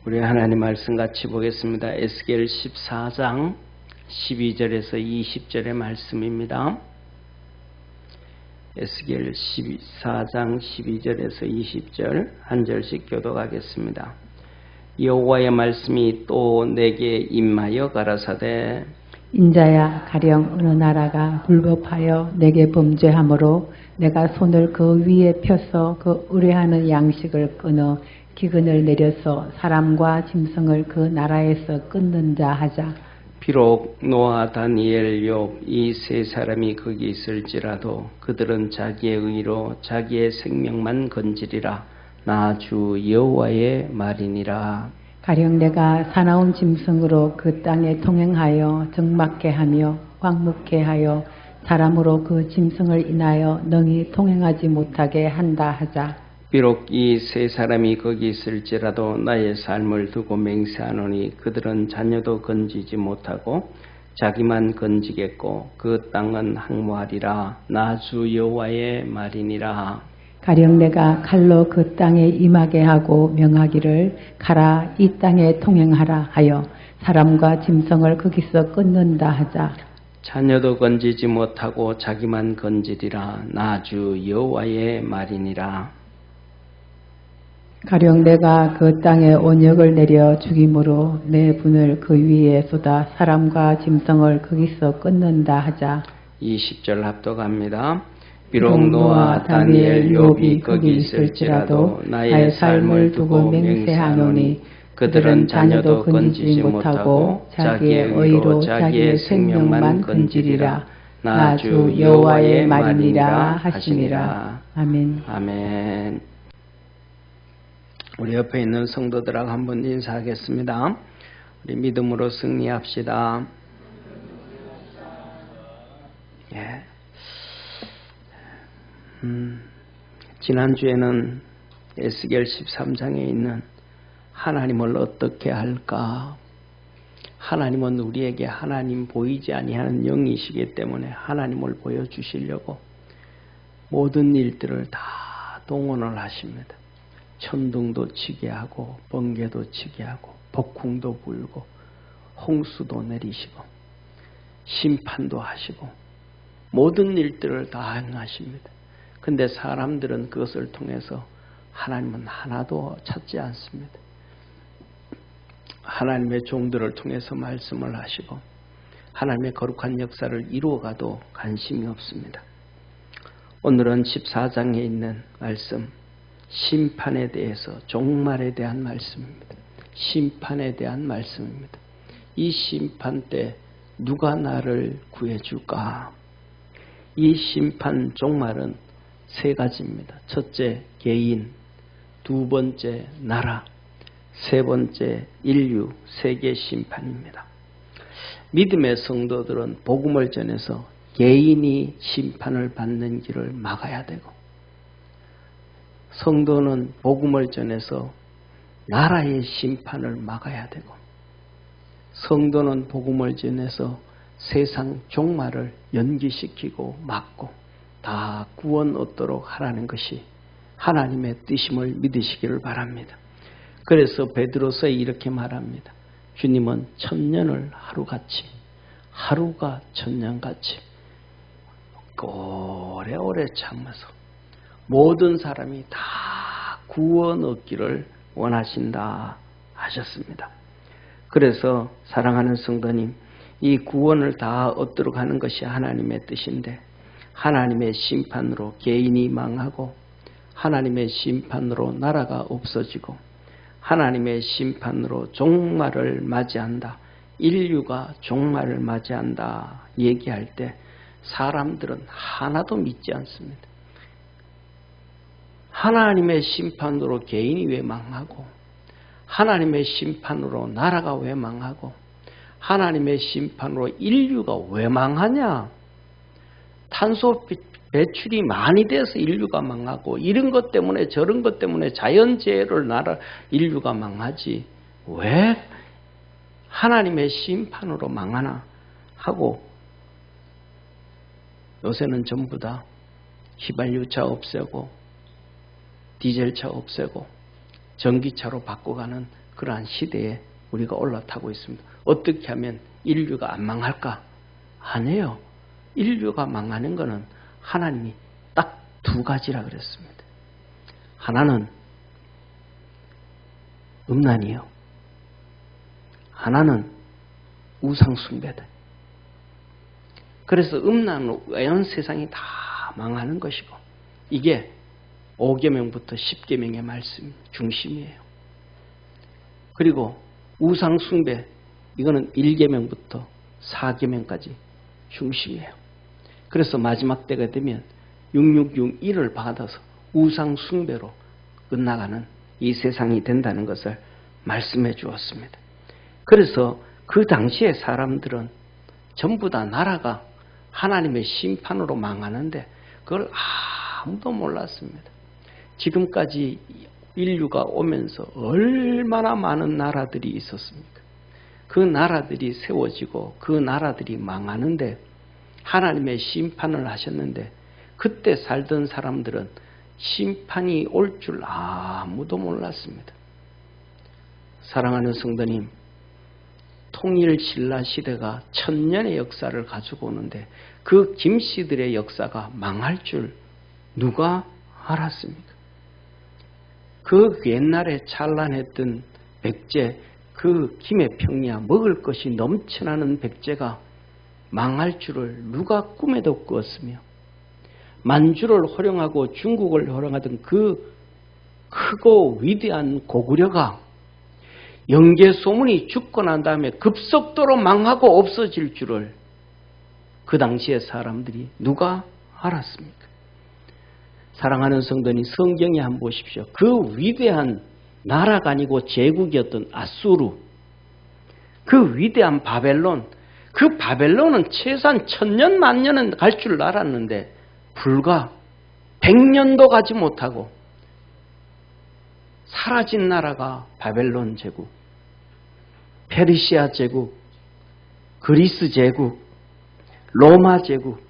우리 하나님 말씀 같이 보겠습니다. 에스겔 14장 12절에서 20절의 말씀입니다. 에스겔 14장 12절에서 20절 한 절씩 교독하겠습니다. 여호와의 말씀이 또 내게 임하여 가라사대 인자야, 가령 어느 나라가 불법하여 내게 범죄하므로 내가 손을 그 위에 펴서 그 의뢰하는 양식을 끊어 기근을 내려서 사람과 짐승을 그 나라에서 끊는 자 하자. 비록 노아, 다니엘, 욥 이 세 사람이 거기 있을지라도 그들은 자기의 의로 자기의 생명만 건지리라. 나 주 여호와의 말이니라. 가령 내가 사나운 짐승으로 그 땅에 통행하여 적막게 하며 광묵게 하여 사람으로 그 짐승을 인하여 능히 통행하지 못하게 한다 하자. 비록 이 세 사람이 거기 있을지라도 나의 삶을 두고 맹세하노니 그들은 자녀도 건지지 못하고 자기만 건지겠고 그 땅은 항무하리라. 나 주 여호와의 말이니라. 가령 내가 칼로 그 땅에 임하게 하고 명하기를 가라 이 땅에 통행하라 하여 사람과 짐승을 거기서 끊는다 하자. 자녀도 건지지 못하고 자기만 건지리라. 나 주 여호와의 말이니라. 가령 내가 그 땅에 온역을 내려 죽임으로 내 분을 그 위에 쏟아 사람과 짐승을 거기서 끊는다 하자. 20절 합독합니다. 비록 노아, 다니엘, 욥이 거기 있을지라도 나의 삶을 두고 맹세하노니 그들은 자녀도 건지지 못하고 자기의 의로 자기의 생명만 건지리라. 나 주 여호와의 말이니라 하시니라. 아멘. 아멘. 우리 옆에 있는 성도들하고 한번 인사하겠습니다. 우리 믿음으로 승리합시다. 예. 지난주에는 에스겔 13장에 있는 하나님을 어떻게 할까? 하나님은 우리에게 하나님 보이지 아니하는 영이시기 때문에 하나님을 보여주시려고 모든 일들을 다 동원을 하십니다. 천둥도 치게 하고 번개도 치게 하고 폭풍도 불고 홍수도 내리시고 심판도 하시고 모든 일들을 다 행하십니다. 근데 사람들은 그것을 통해서 하나님은 하나도 찾지 않습니다. 하나님의 종들을 통해서 말씀을 하시고 하나님의 거룩한 역사를 이루어가도 관심이 없습니다. 오늘은 14장에 있는 말씀, 심판에 대해서, 종말에 대한 말씀입니다. 심판에 대한 말씀입니다. 이 심판 때 누가 나를 구해줄까? 이 심판 종말은 세 가지입니다. 첫째, 개인. 두 번째, 나라. 세 번째, 인류. 세계 심판입니다. 믿음의 성도들은 복음을 전해서 개인이 심판을 받는 길을 막아야 되고, 성도는 복음을 전해서 나라의 심판을 막아야 되고, 성도는 복음을 전해서 세상 종말을 연기시키고 막고 다 구원 얻도록 하라는 것이 하나님의 뜻임을 믿으시기를 바랍니다. 그래서 베드로서 이렇게 말합니다. 주님은 천년을 하루같이, 하루가 천년같이 오래오래 참아서 모든 사람이 다 구원 얻기를 원하신다 하셨습니다. 그래서 사랑하는 성도님, 이 구원을 다 얻도록 하는 것이 하나님의 뜻인데 하나님의 심판으로 개인이 망하고 하나님의 심판으로 나라가 없어지고 하나님의 심판으로 종말을 맞이한다. 인류가 종말을 맞이한다 얘기할 때 사람들은 하나도 믿지 않습니다. 하나님의 심판으로 개인이 왜 망하고 하나님의 심판으로 나라가 왜 망하고 하나님의 심판으로 인류가 왜 망하냐? 탄소 배출이 많이 돼서 인류가 망하고 이런 것 때문에 저런 것 때문에 자연재해를 인류가 망하지 왜 하나님의 심판으로 망하나 하고 요새는 전부 다 휘발유차 없애고 디젤차 없애고 전기차로 바꿔가는 그러한 시대에 우리가 올라타고 있습니다. 어떻게 하면 인류가 안 망할까? 아니에요. 인류가 망하는 것은 하나님이 딱 두 가지라 그랬습니다. 하나는 음란이요. 하나는 우상숭배다. 그래서 음란으로 온 세상이 다 망하는 것이고, 이게 5계명부터 10계명의 말씀 중심이에요. 그리고 우상숭배, 이거는 1계명부터 4계명까지 중심이에요. 그래서 마지막 때가 되면 666일을 받아서 우상숭배로 끝나가는 이 세상이 된다는 것을 말씀해 주었습니다. 그래서 그 당시에 사람들은 전부 다 나라가 하나님의 심판으로 망하는데 그걸 아무도 몰랐습니다. 지금까지 인류가 오면서 얼마나 많은 나라들이 있었습니까? 그 나라들이 세워지고 그 나라들이 망하는데 하나님의 심판을 하셨는데 그때 살던 사람들은 심판이 올 줄 아무도 몰랐습니다. 사랑하는 성도님, 통일 신라 시대가 1000년의 역사를 가지고 오는데 그 김씨들의 역사가 망할 줄 누가 알았습니까? 그 옛날에 찬란했던 백제, 그 김의 평야 먹을 것이 넘쳐나는 백제가 망할 줄을 누가 꿈에도 꾸었으며, 만주를 호령하고 중국을 호령하던 그 크고 위대한 고구려가 영계소문이 죽고 난 다음에 급속도로 망하고 없어질 줄을 그 당시의 사람들이 누가 알았습니까? 사랑하는 성도님, 성경에 한번 보십시오. 그 위대한 나라가 아니고 제국이었던 아수르, 그 위대한 바벨론, 그 바벨론은 최소한 1000년 만년은 갈 줄 알았는데 불과 100년도 가지 못하고 사라진 나라가 바벨론 제국, 페르시아 제국, 그리스 제국, 로마 제국,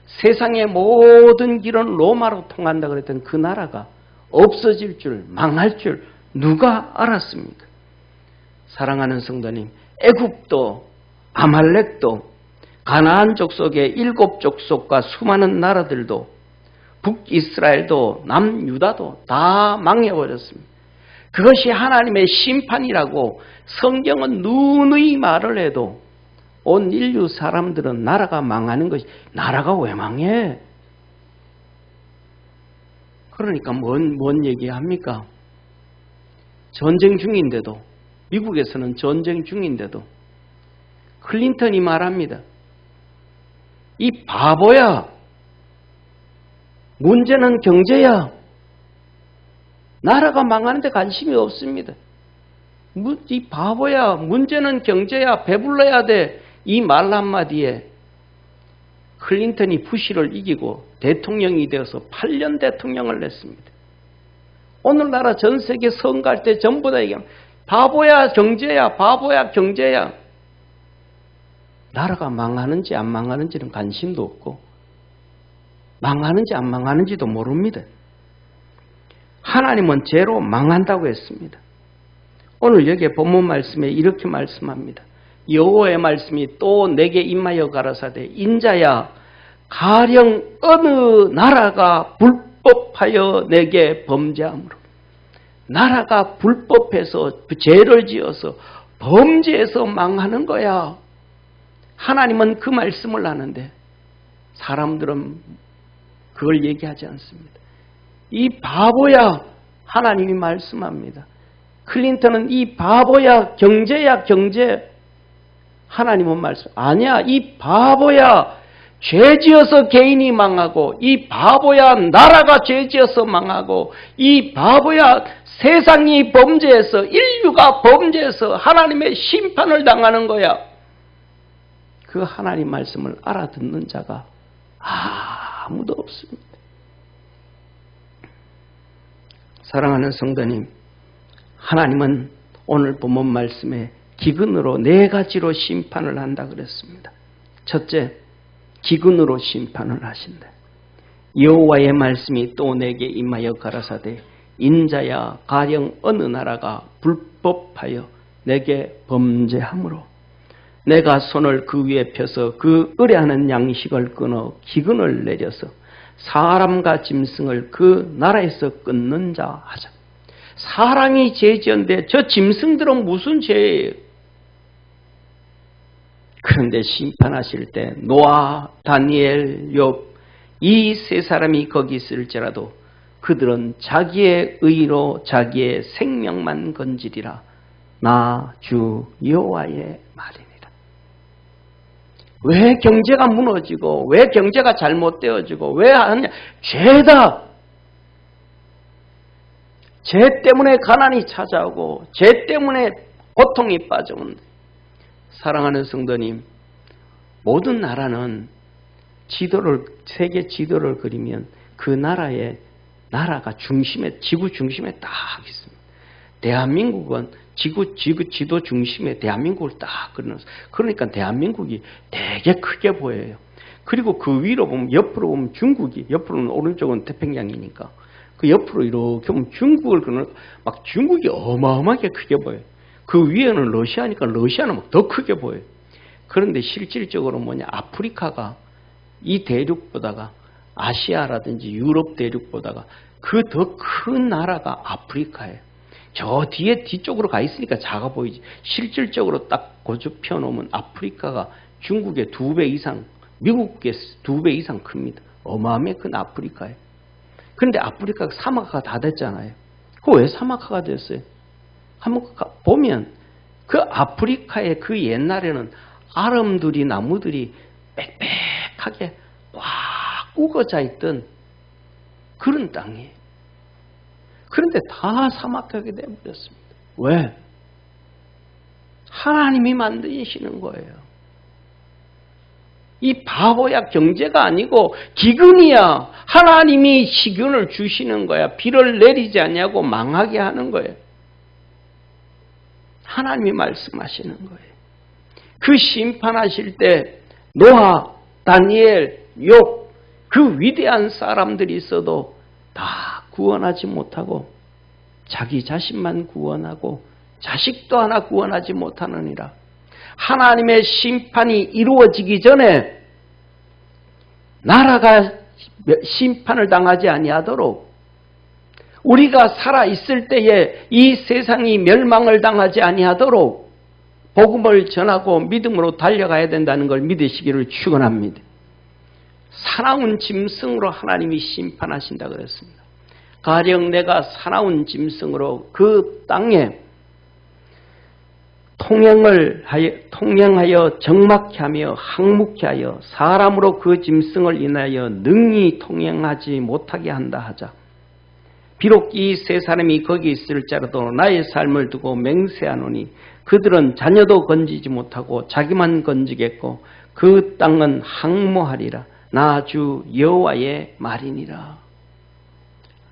세상의 모든 길은 로마로 통한다 그랬던 그 나라가 없어질 줄, 망할 줄 누가 알았습니까? 사랑하는 성도님, 애굽도 아말렉도 가나안 족속의 7 족속과 수많은 나라들도 북이스라엘도 남유다도 다 망해버렸습니다. 그것이 하나님의 심판이라고 성경은 누누이 말을 해도 온 인류 사람들은 나라가 망하는 것이, 나라가 왜 망해? 그러니까 뭔 얘기합니까? 전쟁 중인데도, 미국에서는 전쟁 중인데도 클린턴이 말합니다. 이 바보야. 문제는 경제야. 나라가 망하는데 관심이 없습니다. 이 바보야. 문제는 경제야. 배불러야 돼. 이 말 한마디에 클린턴이 부시를 이기고 대통령이 되어서 8년 대통령을 냈습니다. 오늘나라 전 세계 선거할 때 전부 다 얘기하면 바보야 경제야, 바보야 경제야. 나라가 망하는지 안 망하는지는 관심도 없고 망하는지 안 망하는지도 모릅니다. 하나님은 죄로 망한다고 했습니다. 오늘 여기에 본문 말씀에 이렇게 말씀합니다. 여호와의 말씀이 또 내게 임하여 가라사대 인자야 가령 어느 나라가 불법하여 내게 범죄함으로, 나라가 불법해서 죄를 지어서 범죄해서 망하는 거야. 하나님은 그 말씀을 하는데 사람들은 그걸 얘기하지 않습니다. 이 바보야, 하나님이 말씀합니다. 클린턴은 이 바보야, 경제야 경제. 하나님은 말씀, 아니야, 이 바보야, 죄지어서 개인이 망하고, 이 바보야, 나라가 죄지어서 망하고, 이 바보야, 세상이 범죄해서, 인류가 범죄해서 하나님의 심판을 당하는 거야. 그 하나님 말씀을 알아듣는 자가 아무도 없습니다. 사랑하는 성도님, 하나님은 오늘 본문 말씀에 기근으로 4가지로 심판을 한다 그랬습니다. 첫째, 기근으로 심판을 하신다. 여호와의 말씀이 또 내게 임하여 가라사대 인자야 가령 어느 나라가 불법하여 내게 범죄함으로 내가 손을 그 위에 펴서 그 의뢰하는 양식을 끊어 기근을 내려서 사람과 짐승을 그 나라에서 끊는 자 하자. 사람이 죄 지었는데 저 짐승들은 무슨 죄예요? 그런데 심판하실 때 노아, 다니엘, 욥 이 세 사람이 거기 있을지라도 그들은 자기의 의로 자기의 생명만 건지리라. 나 주 여호와의 말이니라. 왜 경제가 무너지고 왜 경제가 잘못되어지고 왜 하느냐? 죄다. 죄 때문에 가난이 찾아오고 죄 때문에 고통이 빠져온다. 사랑하는 성도님, 모든 나라는 세계 지도를 그리면 그 나라가 중심에, 지구 중심에 딱 있습니다. 대한민국은 지도 중심에 대한민국을 딱 그려놨어요. 그러니까 대한민국이 되게 크게 보여요. 그리고 그 위로 보면, 옆으로 보면 중국이, 옆으로는 오른쪽은 태평양이니까 그 옆으로 이렇게 보면 중국을 그려놓고 막 중국이 어마어마하게 크게 보여요. 그 위에는 러시아니까 러시아는 막 더 크게 보여요. 그런데 실질적으로 뭐냐, 아프리카가 이 대륙보다가 아시아라든지 유럽 대륙보다가 그 더 큰 나라가 아프리카예요. 저 뒤쪽으로 가 있으니까 작아 보이지. 실질적으로 딱 고주 펴놓으면 아프리카가 중국의 2배 이상, 미국의 2배 이상 큽니다. 어마어마하게 큰 아프리카예요. 그런데 아프리카가 사막화가 다 됐잖아요. 그거 왜 사막화가 됐어요? 한번 보면 그 아프리카의 그 옛날에는 아름드리 나무들이 빽빽하게 꽉 우거져 있던 그런 땅이에요. 그런데 다 사막하게 되어버렸습니다. 왜? 하나님이 만드시는 거예요. 이 바보야 경제가 아니고 기근이야. 하나님이 시균을 주시는 거야. 비를 내리지 않냐고 망하게 하는 거예요. 하나님이 말씀하시는 거예요. 그 심판하실 때 노아, 다니엘, 욥 그 위대한 사람들이 있어도 다 구원하지 못하고 자기 자신만 구원하고 자식도 하나 구원하지 못하느니라. 하나님의 심판이 이루어지기 전에 나라가 심판을 당하지 아니하도록 우리가 살아있을 때에 이 세상이 멸망을 당하지 아니하도록 복음을 전하고 믿음으로 달려가야 된다는 걸 믿으시기를 축원합니다. 사나운 짐승으로 하나님이 심판하신다 그랬습니다. 가령 내가 사나운 짐승으로 그 땅에 통행하여 적막케 하며 항목케 하여 사람으로 그 짐승을 인하여 능히 통행하지 못하게 한다 하자. 비록 이 세 사람이 거기 있을지라도 나의 삶을 두고 맹세하노니 그들은 자녀도 건지지 못하고 자기만 건지겠고 그 땅은 항모하리라. 나 주 여호와의 말이니라.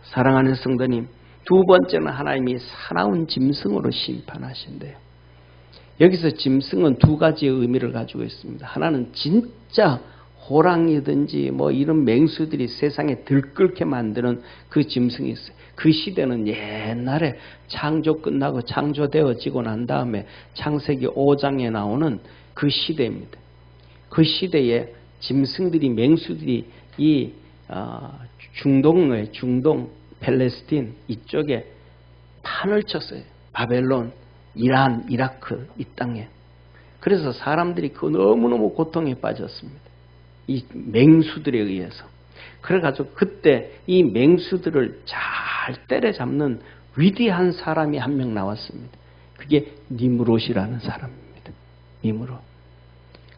사랑하는 성도님, 두 번째는 하나님이 사나운 짐승으로 심판하신대요. 여기서 짐승은 두 가지의 의미를 가지고 있습니다. 하나는 진짜 호랑이든지 뭐 이런 맹수들이 세상에 들끓게 만드는 그 짐승이 있어요. 그 시대는 옛날에 창조 끝나고 창조되어지고 난 다음에 창세기 5장에 나오는 그 시대입니다. 그 시대에 짐승들이, 맹수들이 이 중동 팔레스틴 이쪽에 판을 쳤어요. 바벨론, 이란, 이라크 이 땅에. 그래서 사람들이 그 너무너무 고통에 빠졌습니다. 이 맹수들에 의해서. 그래가지고 그때 이 맹수들을 잘 때려잡는 위대한 사람이 한 명 나왔습니다. 그게 니므롯이라는 사람입니다. 니므롯.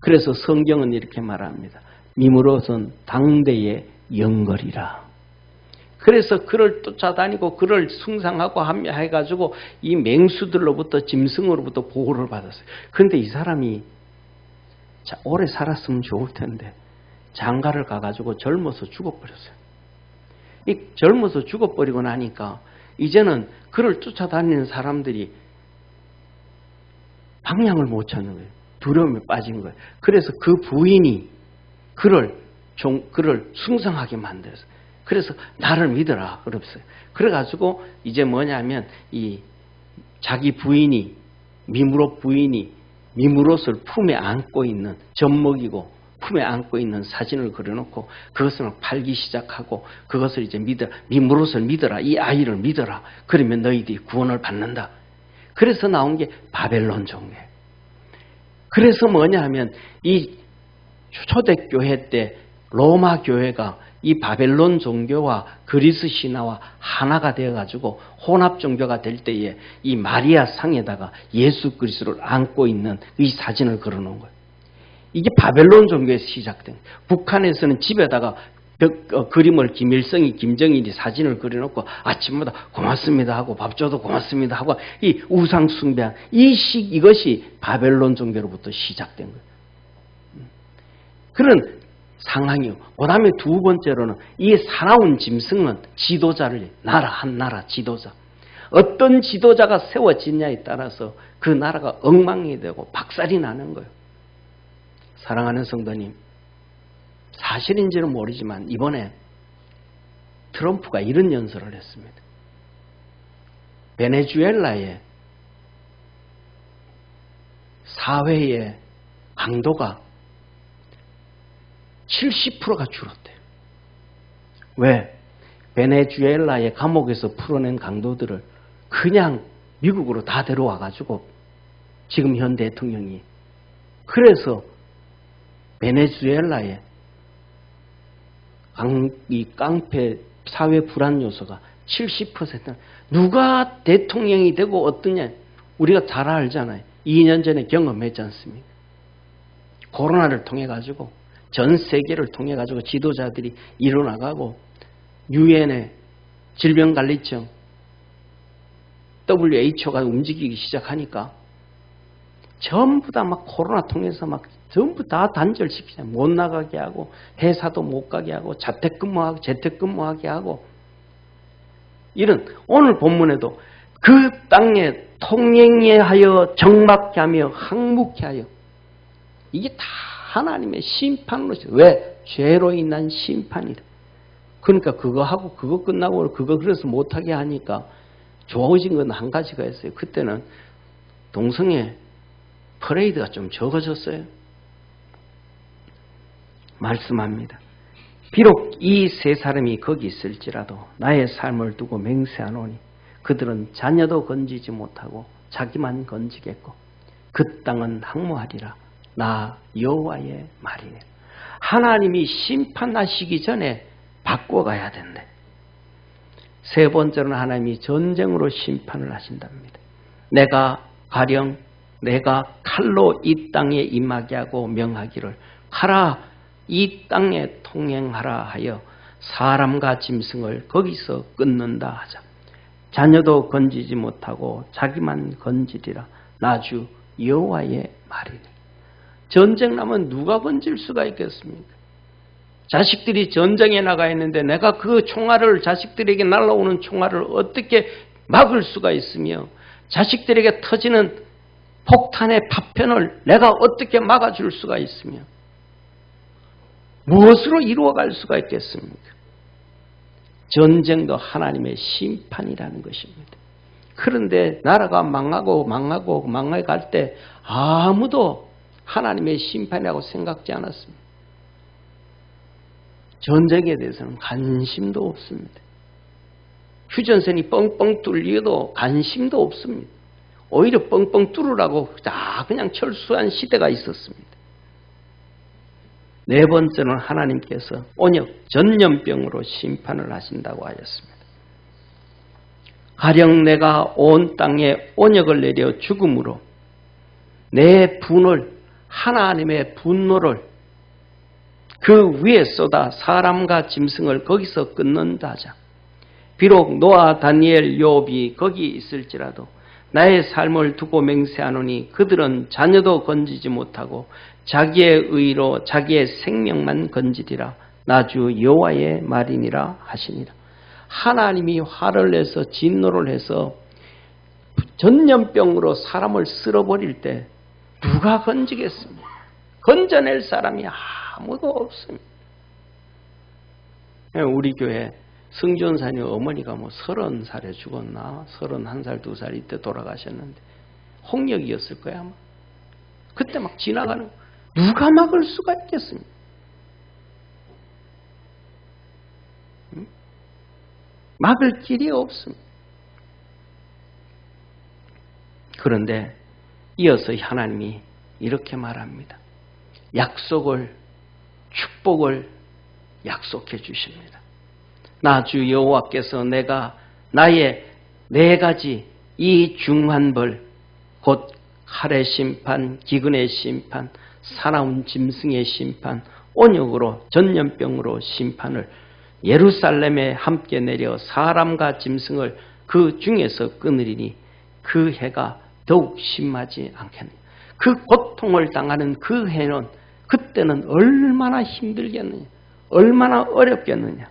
그래서 성경은 이렇게 말합니다. 니므롯은 당대의 영걸이라. 그래서 그를 쫓아다니고 그를 숭상하고 해가지고 이 맹수들로부터 짐승으로부터 보호를 받았어요. 그런데 이 사람이 오래 살았으면 좋을 텐데 장가를 가가지고 젊어서 죽어버렸어요. 이 젊어서 죽어버리고 나니까 이제는 그를 쫓아다니는 사람들이 방향을 못 찾는 거예요. 두려움에 빠진 거예요. 그래서 그 부인이 그를 숭상하게 만들었어요. 그래서 나를 믿어라 그랬어요. 그래가지고 이제 뭐냐면 이 자기 부인이 미무롯 부인이 미무롯을 품에 안고 있는 젖먹이고 품에 안고 있는 사진을 그려놓고 그것을 팔기 시작하고 그것을 이제 미무롯을 믿어라. 이 아이를 믿어라. 그러면 너희들이 구원을 받는다. 그래서 나온 게 바벨론 종교예요. 그래서 뭐냐 하면 이 초대교회 때 로마 교회가 이 바벨론 종교와 그리스 신화와 하나가 되어가지고 혼합 종교가 될 때에 이 마리아 상에다가 예수 그리스도를 안고 있는 이 사진을 걸어놓은 거예요. 이게 바벨론 종교에서 시작된 거예요. 북한에서는 집에다가 그림을 김일성이 김정일이 사진을 그려놓고 아침마다 고맙습니다 하고 밥 줘도 고맙습니다 하고 이 우상 숭배한 이것이 바벨론 종교로부터 시작된 거예요. 그런 상황이요. 그 다음에 두 번째로는 이 사나운 짐승은 지도자를 한 나라 지도자. 어떤 지도자가 세워지냐에 따라서 그 나라가 엉망이 되고 박살이 나는 거예요. 사랑하는 성도님, 사실인지는 모르지만 이번에 트럼프가 이런 연설을 했습니다. 베네수엘라의 사회의 강도가 70%가 줄었대요. 왜? 베네수엘라의 감옥에서 풀어낸 강도들을 그냥 미국으로 다 데려와가지고 지금 현 대통령이 그래서 베네수엘라의 이 깡패 사회 불안 요소가 70%는 누가 대통령이 되고 어떠냐 우리가 잘 알잖아요. 2년 전에 경험했지 않습니까? 코로나를 통해 가지고 전 세계를 통해 가지고 지도자들이 일어나가고 유엔의 질병관리청 WHO가 움직이기 시작하니까 전부 다 막 코로나 통해서 막 전부 다 단절시키잖아요. 못 나가게 하고 회사도 못 가게 하고 재택근무하게 하고 이런 오늘 본문에도 그 땅에 통행해 하여 정막케 하며 항묵케 하여 이게 다 하나님의 심판으로 왜? 죄로 인한 심판이다. 그러니까 그거 하고 그거 끝나고 그거 그래서 못하게 하니까 좋아진 건 한 가지가 있어요. 그때는 동성애 퍼레이드가 좀 적어졌어요. 말씀합니다. 비록 이 세 사람이 거기 있을지라도 나의 삶을 두고 맹세하노니 그들은 자녀도 건지지 못하고 자기만 건지겠고 그 땅은 항모하리라. 나 여호와의 말이네. 하나님이 심판하시기 전에 바꿔가야 된대. 세 번째로는 하나님이 전쟁으로 심판을 하신답니다. 내가 칼로 이 땅에 임하게 하고 명하기를 가라 이 땅에 통행하라 하여 사람과 짐승을 거기서 끊는다 하자. 자녀도 건지지 못하고 자기만 건지리라. 나주 여호와의 말이네. 전쟁 나면 누가 건질 수가 있겠습니까? 자식들이 전쟁에 나가 있는데 내가 그 총알을 자식들에게 날아오는 총알을 어떻게 막을 수가 있으며 자식들에게 터지는 폭탄의 파편을 내가 어떻게 막아줄 수가 있으며 무엇으로 이루어갈 수가 있겠습니까? 전쟁도 하나님의 심판이라는 것입니다. 그런데 나라가 망해 갈 때 아무도 하나님의 심판이라고 생각지 않았습니다. 전쟁에 대해서는 관심도 없습니다. 휴전선이 뻥뻥 뚫려도 관심도 없습니다. 오히려 뻥뻥 뚫으라고 다 그냥 철수한 시대가 있었습니다. 네 번째는 하나님께서 온역, 전염병으로 심판을 하신다고 하였습니다. 가령 내가 온 땅에 온역을 내려 죽음으로 내 분을 하나님의 분노를 그 위에 쏟아 사람과 짐승을 거기서 끊는다 하자. 비록 노아, 다니엘, 욥이 거기 있을지라도 나의 삶을 두고 맹세하노니 그들은 자녀도 건지지 못하고 자기의 의로 자기의 생명만 건지리라. 나주 여호와의 말이니라 하시니라. 하나님이 화를 내서 진노를 해서 전염병으로 사람을 쓸어버릴 때 누가 건지겠습니까? 건져낼 사람이 아무도 없습니다. 우리 교회 성전사님 어머니가 뭐 30살에 죽었나? 31살, 2살 이때 돌아가셨는데 홍역이었을 거야 아마. 그때 막 지나가는 누가 막을 수가 있겠습니까? 막을 길이 없습니다. 그런데 이어서 하나님이 이렇게 말합니다. 약속을, 축복을 약속해 주십니다. 나 주 여호와께서 내가 나의 4가지 이 중한 벌, 곧 칼의 심판, 기근의 심판, 사나운 짐승의 심판, 온역으로 전염병으로 심판을 예루살렘에 함께 내려 사람과 짐승을 그 중에서 끊으리니 그 해가 더욱 심하지 않겠느냐. 그 고통을 당하는 그 해는 그때는 얼마나 힘들겠느냐, 얼마나 어렵겠느냐.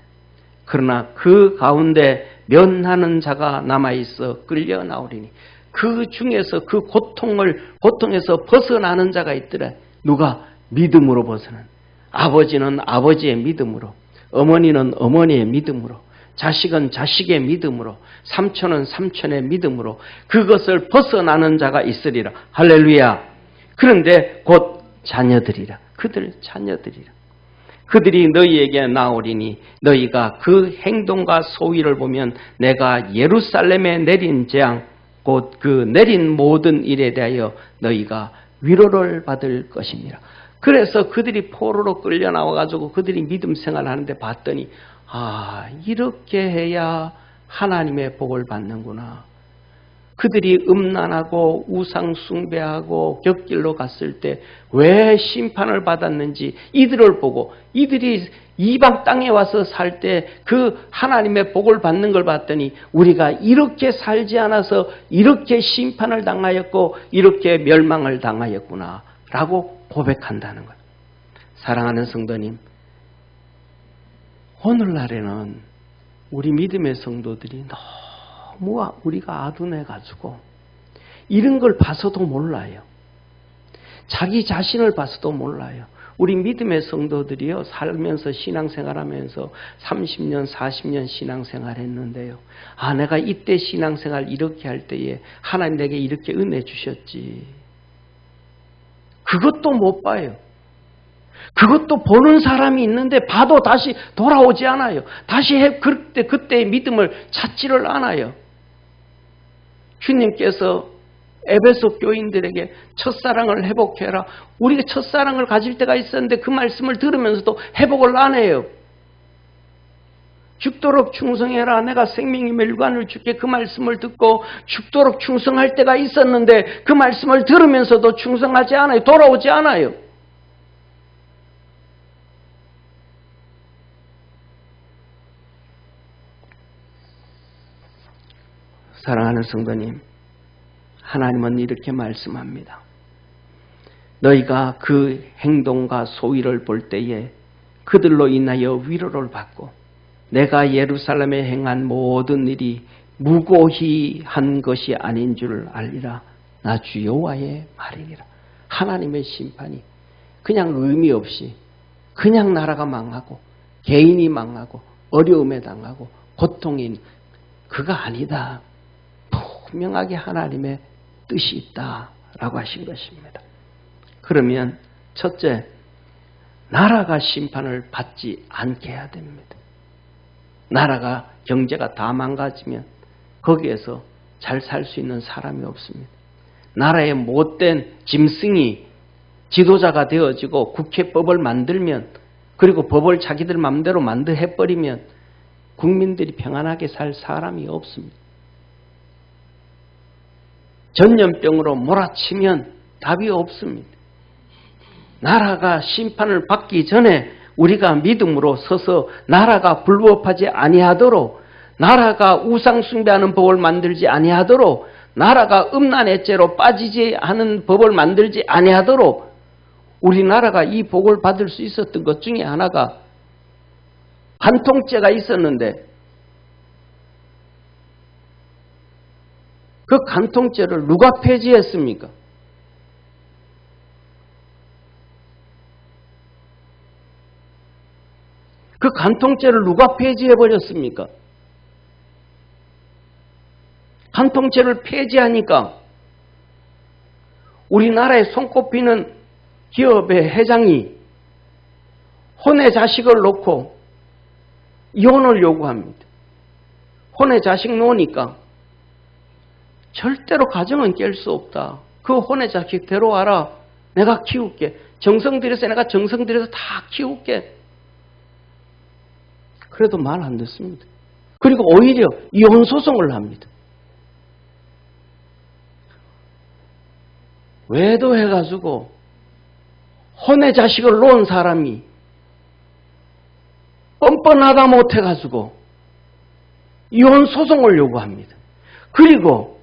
그러나 그 가운데 면하는 자가 남아있어 끌려 나오리니 그 중에서 그 고통에서 벗어나는 자가 있더라. 누가? 믿음으로 벗어난. 아버지는 아버지의 믿음으로, 어머니는 어머니의 믿음으로, 자식은 자식의 믿음으로, 삼촌은 삼촌의 믿음으로 그것을 벗어나는 자가 있으리라. 할렐루야. 그런데 곧 자녀들이라. 그들 자녀들이라. 그들이 너희에게 나오리니 너희가 그 행동과 소위를 보면 내가 예루살렘에 내린 재앙 곧 그 내린 모든 일에 대하여 너희가 위로를 받을 것입니다. 그래서 그들이 포로로 끌려 나와가지고 그들이 믿음 생활하는데 봤더니 이렇게 해야 하나님의 복을 받는구나. 그들이 음란하고 우상 숭배하고 격길로 갔을 때 왜 심판을 받았는지 이들을 보고 이들이 이방 땅에 와서 살 때 그 하나님의 복을 받는 걸 봤더니 우리가 이렇게 살지 않아서 이렇게 심판을 당하였고 이렇게 멸망을 당하였구나 라고 고백한다는 거예요. 사랑하는 성도님, 오늘날에는 우리 믿음의 성도들이 너무 우리가 아둔해가지고 이런 걸 봐서도 몰라요. 자기 자신을 봐서도 몰라요. 우리 믿음의 성도들이요, 살면서 신앙생활하면서 30년, 40년 신앙생활했는데요. 내가 이때 신앙생활 이렇게 할 때에 하나님 내게 이렇게 은혜 주셨지. 그것도 못 봐요. 그것도 보는 사람이 있는데 봐도 다시 돌아오지 않아요. 다시 그때의 믿음을 찾지를 않아요. 주님께서 에베소 교인들에게 첫사랑을 회복해라. 우리가 첫사랑을 가질 때가 있었는데 그 말씀을 들으면서도 회복을 안 해요. 죽도록 충성해라. 내가 생명의 멸관을 주께 그 말씀을 듣고 죽도록 충성할 때가 있었는데 그 말씀을 들으면서도 충성하지 않아요. 돌아오지 않아요. 사랑하는 성도님, 하나님은 이렇게 말씀합니다. 너희가 그 행동과 소위를 볼 때에 그들로 인하여 위로를 받고 내가 예루살렘에 행한 모든 일이 무고히 한 것이 아닌 줄 알리라. 나 주 여호와의 말이니라. 하나님의 심판이 그냥 의미 없이 그냥 나라가 망하고 개인이 망하고 어려움에 당하고 고통인 그가 아니다. 분명하게 하나님의 뜻이 있다라고 하신 것입니다. 그러면 첫째, 나라가 심판을 받지 않게 해야 됩니다. 나라가 경제가 다 망가지면 거기에서 잘 살 수 있는 사람이 없습니다. 나라의 못된 짐승이 지도자가 되어지고 국회법을 만들면 그리고 법을 자기들 마음대로 해버리면 국민들이 평안하게 살 사람이 없습니다. 전염병으로 몰아치면 답이 없습니다. 나라가 심판을 받기 전에 우리가 믿음으로 서서 나라가 불법하지 아니하도록, 나라가 우상 숭배하는 법을 만들지 아니하도록, 나라가 음란의 죄로 빠지지 않은 법을 만들지 아니하도록 우리나라가 이 복을 받을 수 있었던 것 중에 하나가 간통죄가 있었는데 그 간통죄를 누가 폐지했습니까? 그 간통죄를 누가 폐지해버렸습니까? 간통죄를 폐지하니까 우리나라에 손꼽히는 기업의 회장이 혼의 자식을 놓고 이혼을 요구합니다. 혼의 자식 놓으니까 절대로 가정은 깰 수 없다. 그 혼의 자식 데려와라. 내가 키울게. 정성 들여서 내가 정성 들여서 다 키울게. 그래도 말 안 듣습니다. 그리고 오히려 이혼 소송을 합니다. 외도해가지고 혼의 자식을 놓은 사람이 뻔뻔하다 못해가지고 이혼 소송을 요구합니다. 그리고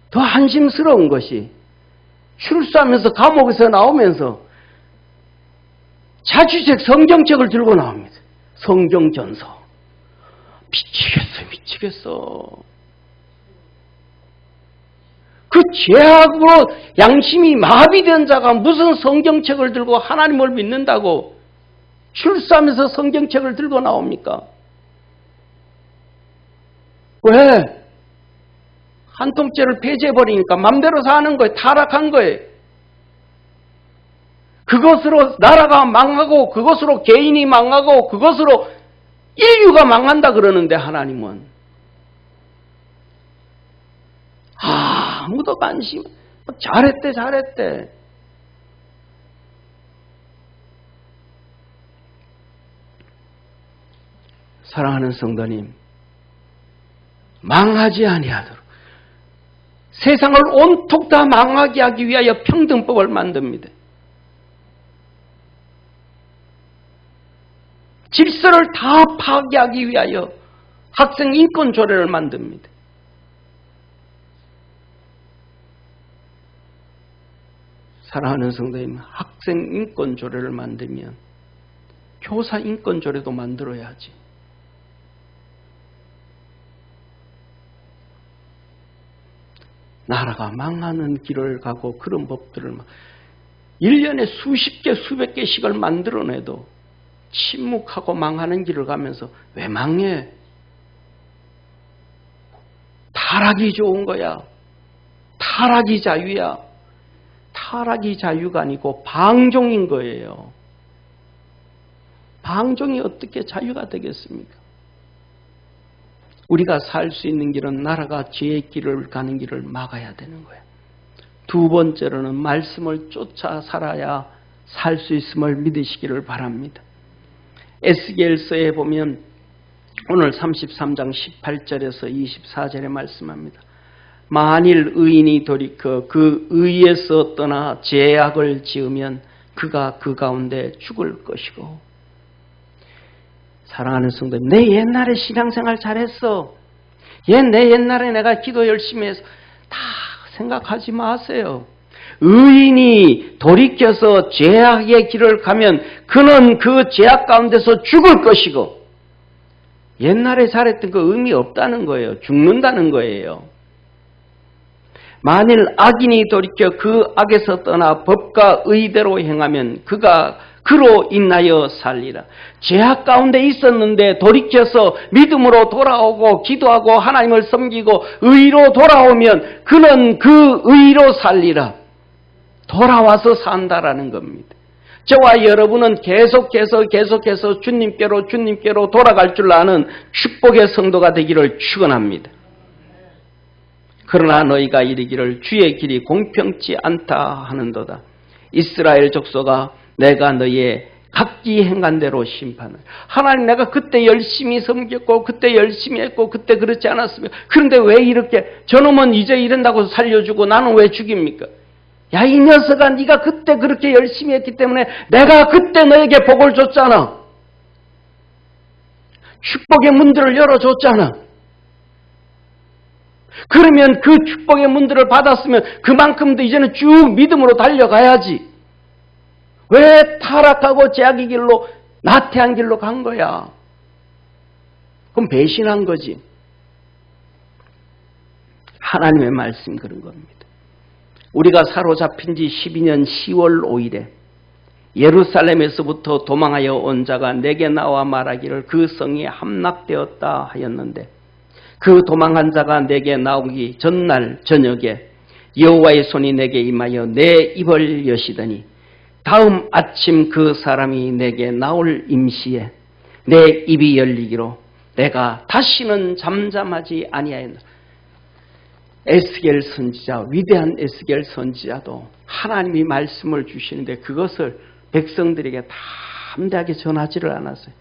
더 한심스러운 것이 출소하면서 감옥에서 나오면서 자주책 성경책을 들고 나옵니다. 성경전서. 미치겠어. 그 죄악으로 양심이 마비된 자가 무슨 성경책을 들고 하나님을 믿는다고 출소하면서 성경책을 들고 나옵니까? 왜? 한통죄를 폐지해버리니까 맘대로 사는 거예요. 타락한 거예요. 그것으로 나라가 망하고 그것으로 개인이 망하고 그것으로 인류가 망한다 그러는데 하나님은 아무도 관심 잘했대. 사랑하는 성도님, 망하지 아니하도록 세상을 온통 다 망하게 하기 위하여 평등법을 만듭니다. 질서를 다 파괴하기 위하여 학생 인권 조례를 만듭니다. 사랑하는 성도님, 학생 인권 조례를 만들면 교사 인권 조례도 만들어야지. 나라가 망하는 길을 가고 그런 법들을 1년에 수십 개, 수백 개씩을 만들어내도 침묵하고 망하는 길을 가면서 왜 망해? 타락이 좋은 거야. 타락이 자유야. 타락이 자유가 아니고 방종인 거예요. 방종이 어떻게 자유가 되겠습니까? 우리가 살 수 있는 길은 나라가 죄의 길을 가는 길을 막아야 되는 거예요. 두 번째로는 말씀을 쫓아 살아야 살 수 있음을 믿으시기를 바랍니다. 에스겔서에 보면 오늘 33장 18절에서 24절에 말씀합니다. 만일 의인이 돌이켜 그 의에서 떠나 죄악을 지으면 그가 그 가운데 죽을 것이고. 사랑하는 성도님, 내 옛날에 신앙생활 잘했어. 내 옛날에 내가 기도 열심히 해서 다 생각하지 마세요. 의인이 돌이켜서 죄악의 길을 가면 그는 그 죄악 가운데서 죽을 것이고, 옛날에 잘했던 그 의미 없다는 거예요. 죽는다는 거예요. 만일 악인이 돌이켜 그 악에서 떠나 법과 의대로 행하면 그가 그로 인하여 살리라. 죄악 가운데 있었는데 돌이켜서 믿음으로 돌아오고 기도하고 하나님을 섬기고 의로 돌아오면 그는 그 의로 살리라. 돌아와서 산다라는 겁니다. 저와 여러분은 계속해서 주님께로 돌아갈 줄 아는 축복의 성도가 되기를 축원합니다. 그러나 너희가 이르기를 주의 길이 공평치 않다 하는도다. 이스라엘 족속아, 내가 너희의 각기 행한 대로 심판을. 하나님, 내가 그때 열심히 섬겼고 그때 열심히 했고 그때 그렇지 않았으며, 그런데 왜 이렇게 저놈은 이제 이런다고 살려주고 나는 왜 죽입니까? 야, 이 녀석아, 네가 그때 그렇게 열심히 했기 때문에 내가 그때 너에게 복을 줬잖아. 축복의 문들을 열어줬잖아. 그러면 그 축복의 문들을 받았으면 그만큼도 이제는 쭉 믿음으로 달려가야지. 왜 타락하고 죄악의 길로, 나태한 길로 간 거야? 그럼 배신한 거지. 하나님의 말씀 그런 겁니다. 우리가 사로잡힌 지 12년 10월 5일에 예루살렘에서부터 도망하여 온 자가 내게 나와 말하기를 그 성이 함락되었다 하였는데 그 도망한 자가 내게 나오기 전날 저녁에 여호와의 손이 내게 임하여 내 입을 여시더니 다음 아침 그 사람이 내게 나올 임시에 내 입이 열리기로 내가 다시는 잠잠하지 아니하였노라. 에스겔 선지자, 위대한 에스겔 선지자도 하나님이 말씀을 주시는데 그것을 백성들에게 담대하게 전하지를 않았어요.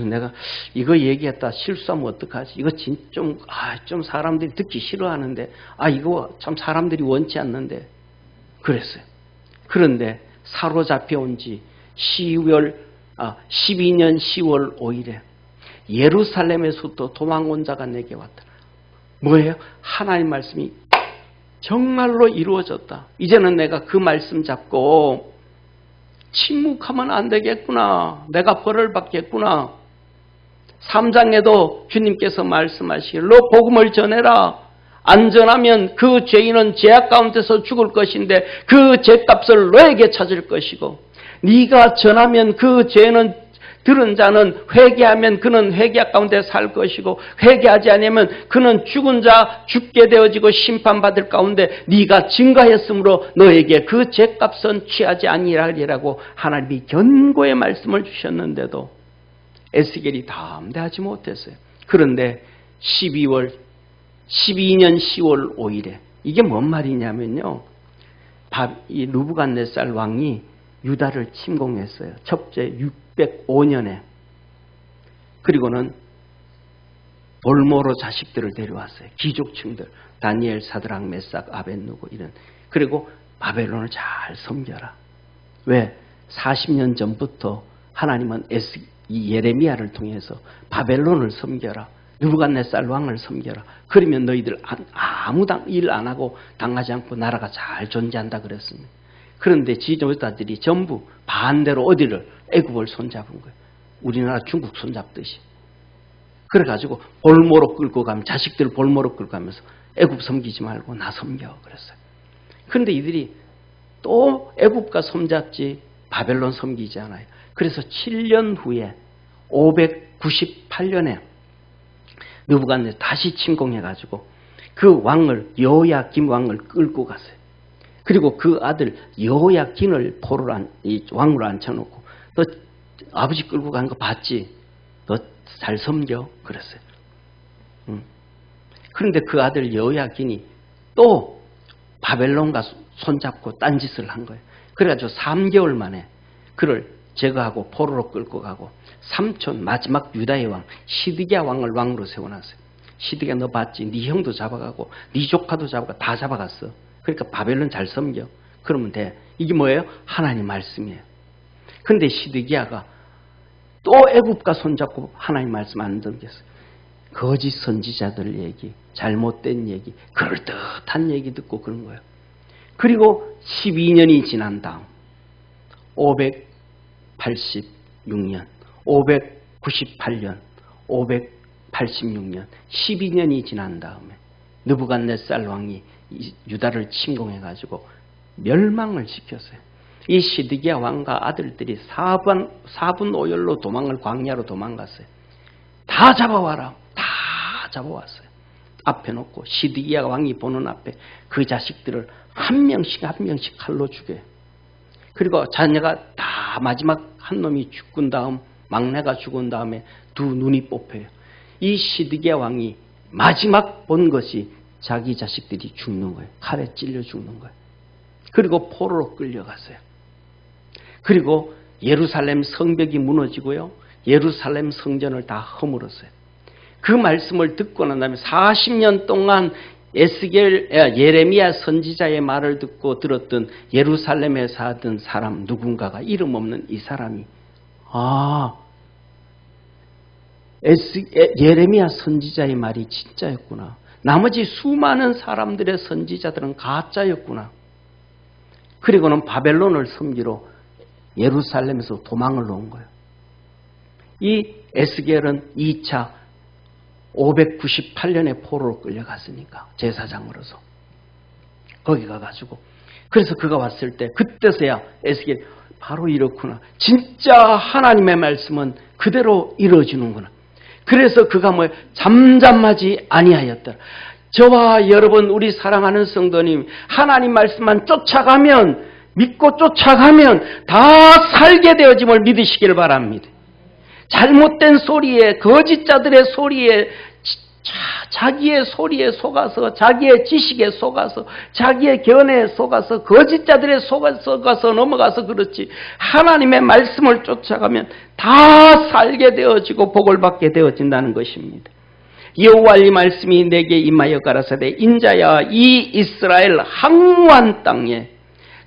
내가 이거 얘기했다 실수하면 어떡하지? 이거 좀 사람들이 듣기 싫어하는데, 이거 참 사람들이 원치 않는데. 그랬어요. 그런데 사로잡혀 온 지 12년 10월 5일에 예루살렘에서부터 도망온 자가 내게 왔다. 뭐예요? 하나님 말씀이 정말로 이루어졌다. 이제는 내가 그 말씀 잡고 침묵하면 안 되겠구나. 내가 벌을 받겠구나. 3장에도 주님께서 말씀하시기를 너 복음을 전해라. 안 전하면 그 죄인은 죄악 가운데서 죽을 것인데 그 죄값을 너에게 찾을 것이고 네가 전하면 그 죄는 들은 자는 회개하면 그는 회개 가운데 살 것이고 회개하지 않으면 그는 죽은 자 죽게 되어지고 심판받을 가운데 네가 증거했으므로 너에게 그 죄값은 취하지 아니하리라고 하나님이 견고의 말씀을 주셨는데도 에스겔이 담대하지 못했어요. 그런데 12년 10월 5일에 이게 뭔 말이냐면요. 이 느부갓네살 왕이 유다를 침공했어요. 첫째 605년에. 그리고는 볼모로 자식들을 데려왔어요. 귀족층들. 다니엘, 사드락, 메삭, 아벳느고 이런. 그리고 바벨론을 잘 섬겨라. 왜? 40년 전부터 하나님은 이 예레미야를 통해서 바벨론을 섬겨라. 느부갓네살 왕을 섬겨라. 그러면 너희들 아무 일 안 하고 당하지 않고 나라가 잘 존재한다 그랬습니다. 그런데 지도자들이 전부 반대로 어디를 애굽을 손잡은 거예요. 우리나라 중국 손잡듯이. 그래가지고 볼모로 끌고 가면 자식들 볼모로 끌고 가면서 애굽 섬기지 말고 나 섬겨 그랬어요. 그런데 이들이 또 애굽과 손잡지 바벨론 섬기지 않아요. 그래서 7년 후에 598년에 느부갓네살 다시 침공해가지고 그 왕을 여호야김 왕을 끌고 갔어요. 그리고 그 아들 여호야긴을 왕으로 앉혀놓고 너 아버지 끌고 간 거 봤지? 너 잘 섬겨? 그랬어요. 그런데 그 아들 여호야긴이 또 바벨론과 손잡고 딴짓을 한 거예요. 그래가지고 3개월 만에 그를 제거하고 포로로 끌고 가고 삼촌 마지막 유다의 왕 시드기야 왕을 왕으로 세워놨어요. 시드기야 너 봤지? 네 형도 잡아가고 네 조카도 잡아가 다 잡아갔어. 그러니까 바벨론 잘 섬겨. 그러면 돼. 이게 뭐예요? 하나님 말씀이에요. 그런데 시드기야가 또 애굽과 손잡고 하나님 말씀 안 던졌어요. 거짓 선지자들 얘기, 잘못된 얘기, 그럴듯한 얘기 듣고 그런 거예요. 그리고 12년이 지난 다음 586년, 598년, 586년, 12년이 지난 다음에 느부갓네살 왕이 유다를 침공해가지고 멸망을 시켰어요. 이 시드기야 왕과 아들들이 4분 오열로 광야로 도망갔어요. 다 잡아와라. 다 잡아왔어요. 앞에 놓고 시드기야 왕이 보는 앞에 그 자식들을 한 명씩 칼로 죽여요. 그리고 자녀가 다 마지막 한 놈이 죽은 다음 막내가 죽은 다음에 두 눈이 뽑혀요. 이 시드기야 왕이 마지막 본 것이 자기 자식들이 죽는 거예요. 칼에 찔려 죽는 거예요. 그리고 포로로 끌려갔어요. 그리고 예루살렘 성벽이 무너지고요. 예루살렘 성전을 다 허물었어요. 그 말씀을 듣고 난 다음에 40년 동안 예레미야 선지자의 말을 듣고 들었던 예루살렘에 사던 사람 누군가가 이름 없는 이 사람이 예레미야 선지자의 말이 진짜였구나. 나머지 수많은 사람들의 선지자들은 가짜였구나. 그리고는 바벨론을 섬기러 예루살렘에서 도망을 놓은 거예요. 이 에스겔은 2차 598년에 포로로 끌려갔으니까 제사장으로서 거기 가가지고 그래서 그가 왔을 때 그때서야 에스겔이 바로 이렇구나. 진짜 하나님의 말씀은 그대로 이루어지는구나. 그래서 그가 잠잠하지 아니하였더라. 저와 여러분, 우리 사랑하는 성도님, 하나님 말씀만 쫓아가면, 믿고 쫓아가면 다 살게 되어짐을 믿으시길 바랍니다. 잘못된 소리에, 거짓자들의 소리에, 자기의 소리에 속아서, 자기의 지식에 속아서, 자기의 견해에 속아서, 거짓자들의 속아서 넘어가서 그렇지, 하나님의 말씀을 쫓아가면 다 살게 되어지고 복을 받게 되어진다는 것입니다. 여호와의 말씀이 내게 임하여 가라사대, 인자야, 이 이스라엘 항무한 땅에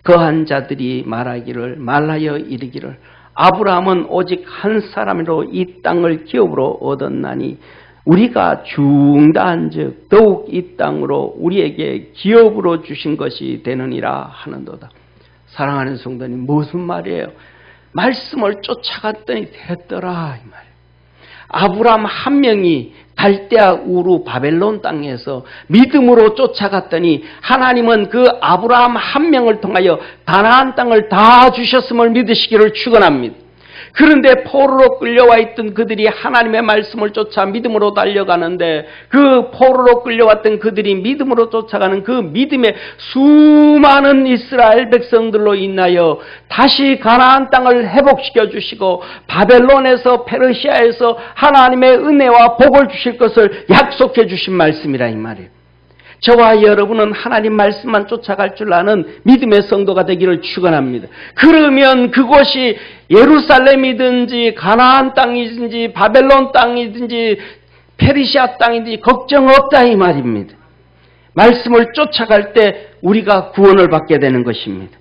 거한 자들이 말하여 이르기를, 아브라함은 오직 한 사람으로 이 땅을 기업으로 얻었나니 우리가 중다한즉 더욱 이 땅으로 우리에게 기업으로 주신 것이 되느니라 하는도다. 사랑하는 성도님, 무슨 말이에요? 말씀을 쫓아갔더니 됐더라 이 말이에요. 아브라함 한 명이 갈대아 우루 바벨론 땅에서 믿음으로 쫓아갔더니 하나님은 그 아브라함 한 명을 통하여 가나안 땅을 다 주셨음을 믿으시기를 축원합니다. 그런데 포로로 끌려와 있던 그들이 하나님의 말씀을 쫓아 믿음으로 달려가는데, 그 포로로 끌려왔던 그들이 믿음으로 쫓아가는 그 믿음의 수많은 이스라엘 백성들로 인하여 다시 가나안 땅을 회복시켜 주시고 바벨론에서, 페르시아에서 하나님의 은혜와 복을 주실 것을 약속해 주신 말씀이라 이 말이에요. 저와 여러분은 하나님 말씀만 쫓아갈 줄 아는 믿음의 성도가 되기를 축원합니다. 그러면 그곳이 예루살렘이든지 가나안 땅이든지 바벨론 땅이든지 페르시아 땅이든지 걱정 없다 이 말입니다. 말씀을 쫓아갈 때 우리가 구원을 받게 되는 것입니다.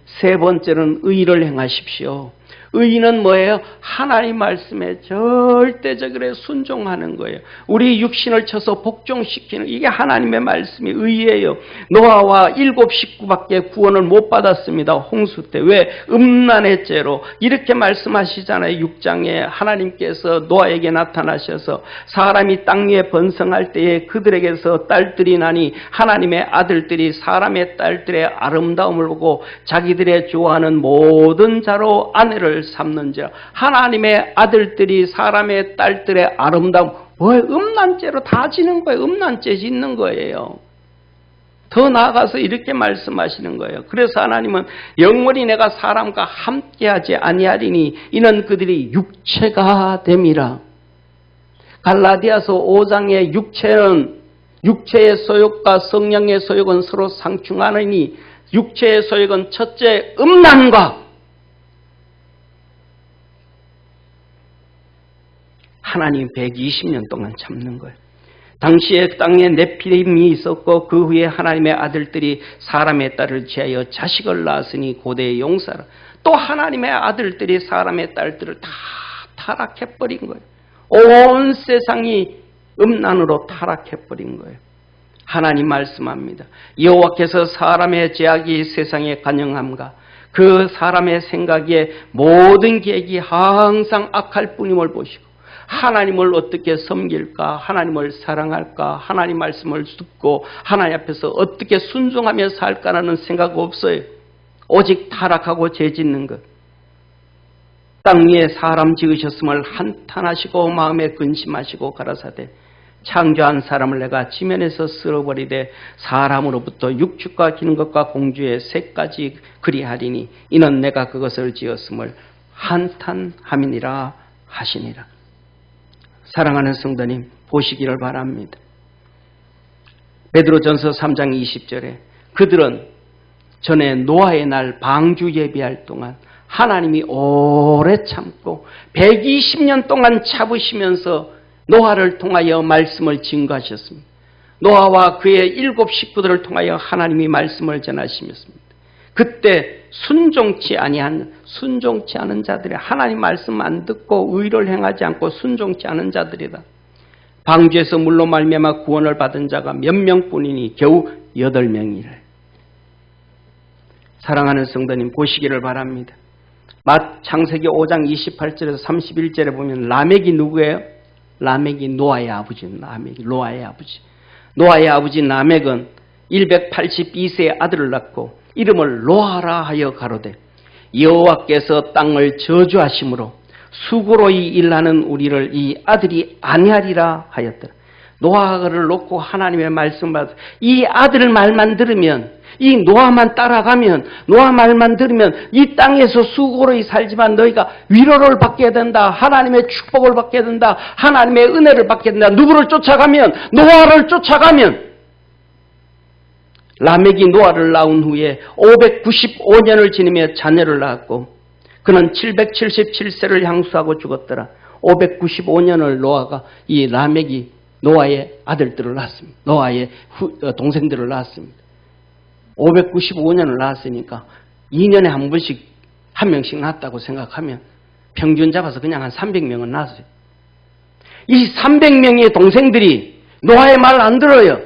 세 번째는 의를 행하십시오. 의는 뭐예요? 하나님 말씀에 절대적으로 순종하는 거예요. 우리 육신을 쳐서 복종시키는, 이게 하나님의 말씀이 의예요. 노아와 7 식구밖에 구원을 못 받았습니다. 홍수 때. 왜? 음란의 죄로. 이렇게 말씀하시잖아요. 6장에 하나님께서 노아에게 나타나셔서 사람이 땅 위에 번성할 때에 그들에게서 딸들이 나니 하나님의 아들들이 사람의 딸들의 아름다움을 보고 자기들의 좋아하는 모든 자로 아내를 삼는지라. 하나님의 아들들이 사람의 딸들의 아름다움, 음란죄로 다 지는 거예요. 음란죄 짓는 거예요. 더 나아가서 이렇게 말씀하시는 거예요. 그래서 하나님은 영원히 내가 사람과 함께하지 아니하리니 이는 그들이 육체가 됨이라. 갈라디아서 5장의 육체의 소욕과 성령의 소욕은 서로 상충하느니 육체의 소욕은 첫째 음란과 하나님 120년 동안 참는 거예요. 당시에 땅에 네피림이 있었고 그 후에 하나님의 아들들이 사람의 딸을 취하여 자식을 낳았으니 고대의 용사라. 또 하나님의 아들들이 사람의 딸들을 다 타락해버린 거예요. 온 세상이 음란으로 타락해버린 거예요. 하나님 말씀합니다. 여호와께서 사람의 죄악이 세상에 간영함과 그 사람의 생각에 모든 계획이 항상 악할 뿐임을 보시고 하나님을 어떻게 섬길까, 하나님을 사랑할까, 하나님 말씀을 듣고 하나님 앞에서 어떻게 순종하며 살까라는 생각 없어요. 오직 타락하고 죄 짓는 것. 땅 위에 사람 지으셨음을 한탄하시고 마음에 근심하시고 가라사대 창조한 사람을 내가 지면에서 쓸어버리되 사람으로부터 육축과 기는 것과 공주의 새까지 그리하리니 이는 내가 그것을 지었음을 한탄함이니라 하시니라. 사랑하는 성도님, 보시기를 바랍니다. 베드로전서 3장 20절에 그들은 전에 노아의 날 방주 예비할 동안 하나님이 오래 참고 120년 동안 참으시면서 노아를 통하여 말씀을 증거하셨습니다. 노아와 그의 7 식구들을 통하여 하나님이 말씀을 전하시었습니다. 그때 순종치 않은 자들이 하나님 말씀 안 듣고 의를 행하지 않고 순종치 않은 자들이다. 방주에서 물로 말미암아 구원을 받은 자가 몇 명뿐이니 겨우 8명이래. 사랑하는 성도님, 보시기를 바랍니다. 창세기 5장 28절에서 31절에 보면 라멕이 누구예요? 라멕이 노아의 아버지입니다. 노아의 아버지. 노아의 아버지 라멕은 182세의 아들을 낳고 이름을 노아라 하여 가로되 여호와께서 땅을 저주하심으로 수고로이 일하는 우리를 이 아들이 아니하리라 하였더라. 노아를 놓고 하나님의 말씀을 받아 이 아들 말만 들으면, 이 노아만 따라가면, 노아 말만 들으면 이 땅에서 수고로이 살지만 너희가 위로를 받게 된다. 하나님의 축복을 받게 된다. 하나님의 은혜를 받게 된다. 누구를 쫓아가면? 노아를 쫓아가면. 라멕이 노아를 낳은 후에 595년을 지내며 자녀를 낳았고 그는 777세를 향수하고 죽었더라. 595년을 노아가, 이 라멕이 노아의 아들들을 낳았습니다. 노아의 동생들을 낳았습니다. 595년을 낳았으니까 2년에 한 번씩 한 명씩 낳았다고 생각하면 평균 잡아서 그냥 한 300명은 낳았어요. 이 300명의 동생들이 노아의 말 안 들어요.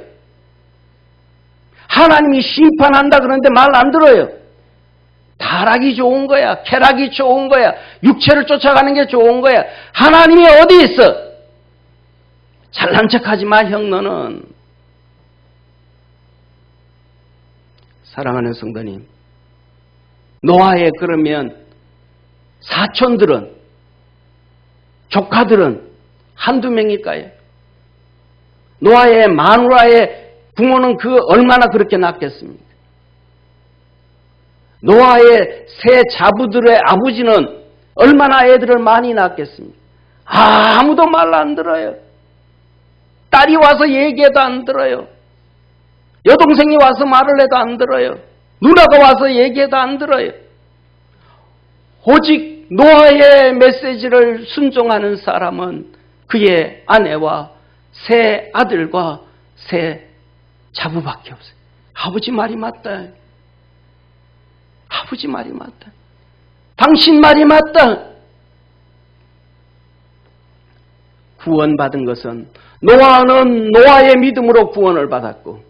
하나님이 심판한다 그러는데 말 안 들어요. 타락이 좋은 거야. 쾌락이 좋은 거야. 육체를 쫓아가는 게 좋은 거야. 하나님이 어디 있어? 잘난 척하지 마, 형 너는. 사랑하는 성도님, 노아의 그러면 사촌들은, 조카들은 한두 명일까요? 노아의 마누라의 부모는 그 얼마나 그렇게 낳겠습니까? 노아의 세 자부들의 아버지는 얼마나 애들을 많이 낳겠습니까? 아무도 말 안 들어요. 딸이 와서 얘기해도 안 들어요. 여동생이 와서 말을 해도 안 들어요. 누나가 와서 얘기해도 안 들어요. 오직 노아의 메시지를 순종하는 사람은 그의 아내와 세 아들과 세 자부밖에 없어요. 아버지 말이 맞다. 아버지 말이 맞다. 당신 말이 맞다. 구원받은 것은 노아는 노아의 믿음으로 구원을 받았고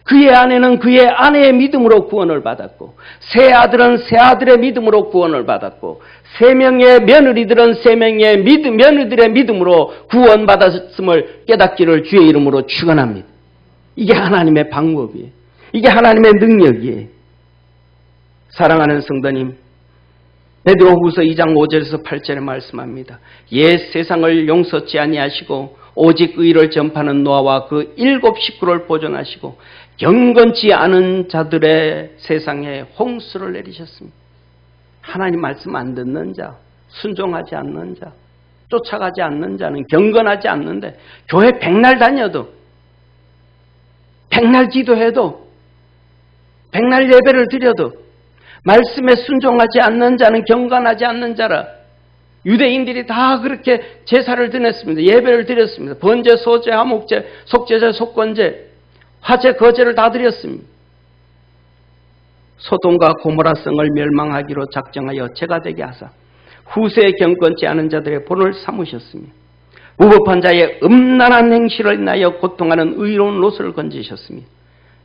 그의 아내는 그의 아내의 믿음으로 구원을 받았고 세 아들은 세 아들의 믿음으로 구원을 받았고 세 명의 며느리들은 세 명의 며느리들의 믿음으로 구원받았음을 깨닫기를 주의 이름으로 축원합니다. 이게 하나님의 방법이에요. 이게 하나님의 능력이에요. 사랑하는 성도님, 베드로후서 2장 5절에서 8절에 말씀합니다. 옛 세상을 용서치 아니하시고 오직 의를 전파하는 노아와 그 7 식구를 보존하시고 경건치 않은 자들의 세상에 홍수를 내리셨습니다. 하나님 말씀 안 듣는 자, 순종하지 않는 자, 쫓아가지 않는 자는 경건하지 않는데 교회 백날 다녀도 백날 기도해도 백날 예배를 드려도 말씀에 순종하지 않는 자는 경건하지 않는 자라. 유대인들이 다 그렇게 제사를 드렸습니다. 예배를 드렸습니다. 번제, 소제, 화목제, 속죄제, 속건제, 화제, 거제를 다 드렸습니다. 소돔과 고모라성을 멸망하기로 작정하여 제가 되게 하사 후세에 경건치 않은 자들의 본을 삼으셨으며 무법한 자의 음란한 행실을 인하여 고통하는 의로운 롯을 건지셨으며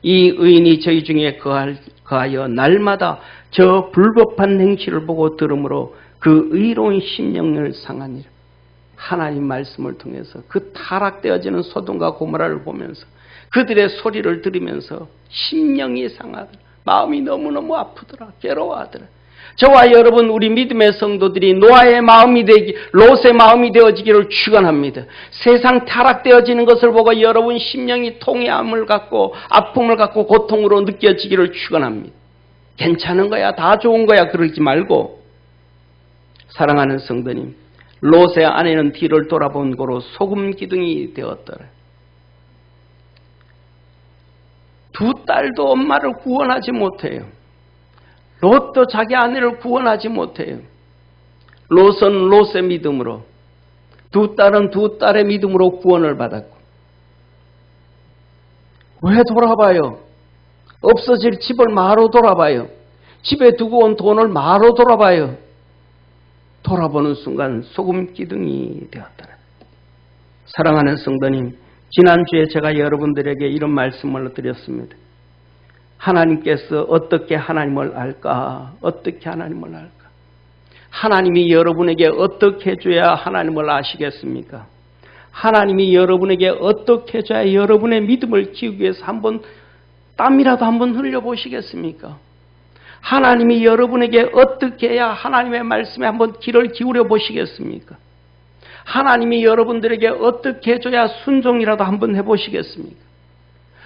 이 의인이 저희 중에 거하여 날마다 저 불법한 행실을 보고 들으므로 그 의로운 심령을 상하니라. 하나님 말씀을 통해서 그 타락되어지는 소돔과 고모라를 보면서 그들의 소리를 들으면서 심령이 상하더라. 마음이 너무너무 아프더라. 괴로워하더라. 저와 여러분 우리 믿음의 성도들이 노아의 마음이 되기, 롯의 마음이 되어지기를 축원합니다. 세상 타락되어지는 것을 보고 여러분 심령이 통회함을 갖고 아픔을 갖고 고통으로 느껴지기를 축원합니다. 괜찮은 거야, 다 좋은 거야 그러지 말고 사랑하는 성도님, 롯의 아내는 뒤를 돌아본 고로 소금 기둥이 되었더라. 두 딸도 엄마를 구원하지 못해요. 롯도 자기 아내를 구원하지 못해요. 롯은 롯의 믿음으로, 두 딸은 두 딸의 믿음으로 구원을 받았고. 왜 돌아봐요? 없어질 집을 마로 돌아봐요. 집에 두고 온 돈을 마로 돌아봐요. 돌아보는 순간 소금 기둥이 되었더라. 사랑하는 성도님, 지난주에 제가 여러분들에게 이런 말씀을 드렸습니다. 하나님께서 어떻게 하나님을 알까? 어떻게 하나님을 알까? 하나님이 여러분에게 어떻게 해줘야 하나님을 아시겠습니까? 하나님이 여러분에게 어떻게 해줘야 여러분의 믿음을 키우기 위해서 한번 땀이라도 한번 흘려보시겠습니까? 하나님이 여러분에게 어떻게 해야 하나님의 말씀에 한번 귀를 기울여 보시겠습니까? 하나님이 여러분들에게 어떻게 해줘야 순종이라도 한번 해보시겠습니까?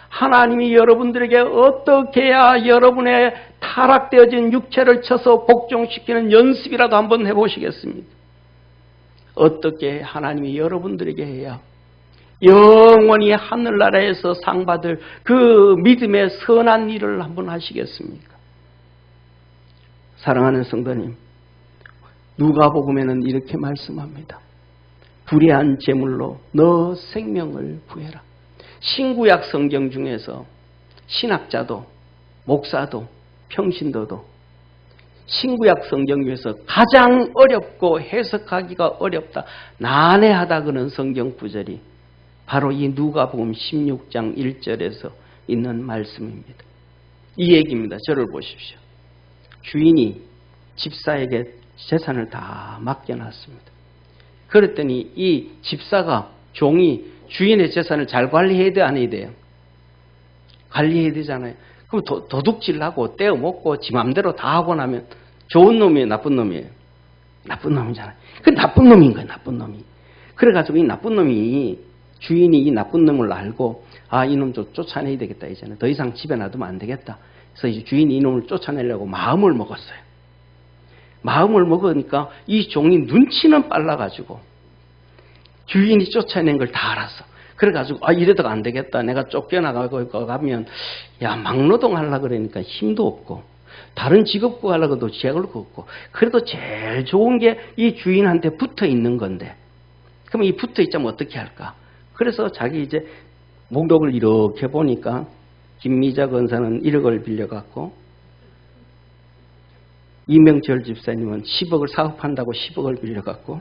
하나님이 여러분들에게 어떻게 해야 여러분의 타락되어진 육체를 쳐서 복종시키는 연습이라도 한번 해보시겠습니까? 어떻게 하나님이 여러분들에게 해야 영원히 하늘나라에서 상 받을 그 믿음의 선한 일을 한번 하시겠습니까? 사랑하는 성도님, 누가복음에는 이렇게 말씀합니다. 불의한 제물로 너 생명을 구해라. 신구약 성경 중에서 신학자도 목사도 평신도도 신구약 성경 중에서 가장 어렵고 해석하기가 어렵다, 난해하다 그런 성경 구절이 바로 이 누가복음 16장 1절에서 있는 말씀입니다. 이 얘기입니다. 저를 보십시오. 주인이 집사에게 재산을 다 맡겨놨습니다. 그랬더니 이 집사가, 종이 주인의 재산을 잘 관리해야 돼, 안 해야 돼요? 관리해야 되잖아요. 그럼 도둑질하고 떼어먹고 지 맘대로 다 하고 나면 좋은 놈이에요, 나쁜 놈이에요? 나쁜 놈이잖아요. 그 나쁜 놈인 거예요, 나쁜 놈이. 그래가지고 이 나쁜 놈이, 주인이 이 나쁜 놈을 알고, 아, 이놈 좀 쫓아내야 되겠다 이제는. 더 이상 집에 놔두면 안 되겠다. 그래서 이제 주인이 이놈을 쫓아내려고 마음을 먹었어요. 마음을 먹으니까 이 종이 눈치는 빨라가지고 주인이 쫓아낸 걸 다 알았어. 그래가지고 아, 이래도 안 되겠다. 내가 쫓겨나가고 가면 야, 막노동 하려고 그러니까 힘도 없고 다른 직업 구하려고 해도 제약도 없고, 그래도 제일 좋은 게 이 주인한테 붙어 있는 건데, 그럼 이 붙어 있자면 어떻게 할까? 그래서 자기 이제 목록을 이렇게 보니까 김미자 권사는 1억을 빌려갖고, 이명철 집사님은 10억을 사업한다고 10억을 빌려갖고,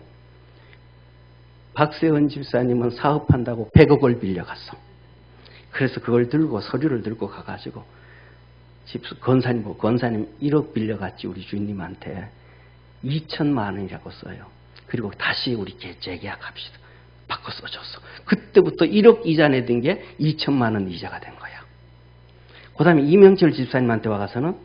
박세원 집사님은 사업한다고 100억을 빌려갔어. 그래서 그걸 들고, 서류를 들고 가가지고 권사님 1억 빌려갔지 우리 주인님한테 2천만 원이라고 써요. 그리고 다시 우리 재계약합시다. 바꿔 써줬어. 그때부터 1억 이자 내던 게 2천만 원 이자가 된 거야. 그 다음에 이명철 집사님한테 와가서는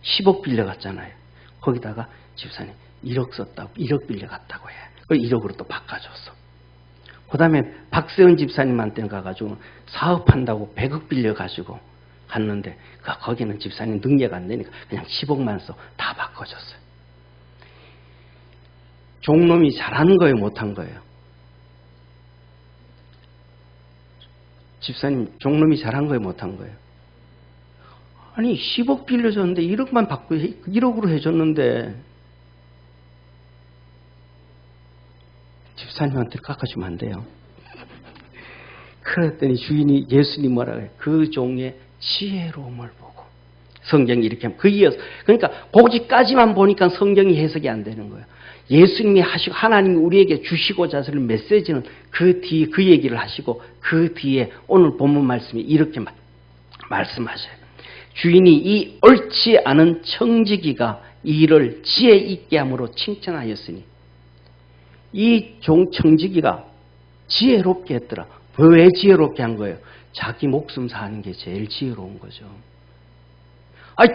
10억 빌려갔잖아요. 거기다가 집사님 1억 썼다고, 1억 빌려갔다고 해. 그걸 1억으로 또 바꿔줬어. 그 다음에 박세원 집사님한테 가가지고 사업한다고 100억 빌려가지고 갔는데, 거기는 집사님 능력 안 되니까 그냥 10억만 써. 다 바꿔줬어요. 종놈이 잘한 거예요, 못한 거예요? 집사님, 종놈이 잘한 거예요, 못한 거예요? 아니, 10억 빌려줬는데 1억만 받고 1억으로 해줬는데 집사님한테 깎아주면 안 돼요. 그랬더니 주인이, 예수님 뭐라고 해요? 그 종의 지혜로움을 보고. 성경이 이렇게 하면 이어서, 그러니까 거기까지만 보니까 성경이 해석이 안 되는 거예요. 예수님이 하시고 하나님이 우리에게 주시고자 하시는 메시지는 그 뒤에 그 얘기를 하시고, 그 뒤에 오늘 본문 말씀이 이렇게 말씀하셔요. 주인이 이 옳지 않은 청지기가 이 일을 지혜 있게 함으로 칭찬하였으니, 이 청지기가 지혜롭게 했더라. 왜 지혜롭게 한 거예요? 자기 목숨 사는 게 제일 지혜로운 거죠.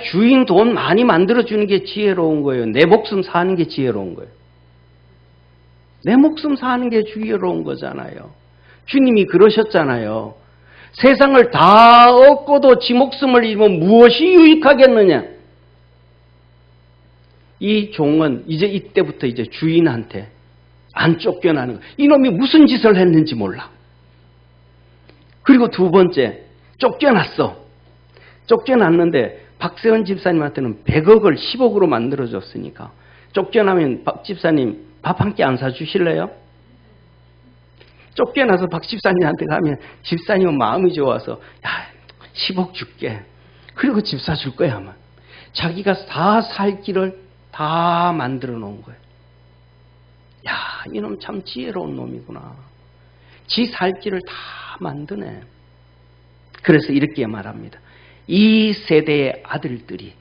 주인 돈 많이 만들어주는 게 지혜로운 거예요? 내 목숨 사는 게 지혜로운 거예요? 내 목숨 사는 게 지혜로운 거잖아요. 주님이 그러셨잖아요. 세상을 다 얻고도 지 목숨을 잃으면 무엇이 유익하겠느냐? 이 종은 이제 이때부터 이제 주인한테 안 쫓겨나는 거예요. 이놈이 무슨 짓을 했는지 몰라. 그리고 두 번째, 쫓겨났어. 쫓겨났는데 박세원 집사님한테는 100억을 10억으로 만들어줬으니까 쫓겨나면 박 집사님 밥 한 끼 안 사주실래요? 쫓겨나서 박 집사님한테 가면 집사님은 마음이 좋아서 야, 10억 줄게. 그리고 집 사줄 거야 아마. 자기가 다 살 길을 다 만들어 놓은 거예요. 야, 이놈 참 지혜로운 놈이구나. 지 살 길을 다 만드네. 그래서 이렇게 말합니다. 이 세대의 아들들이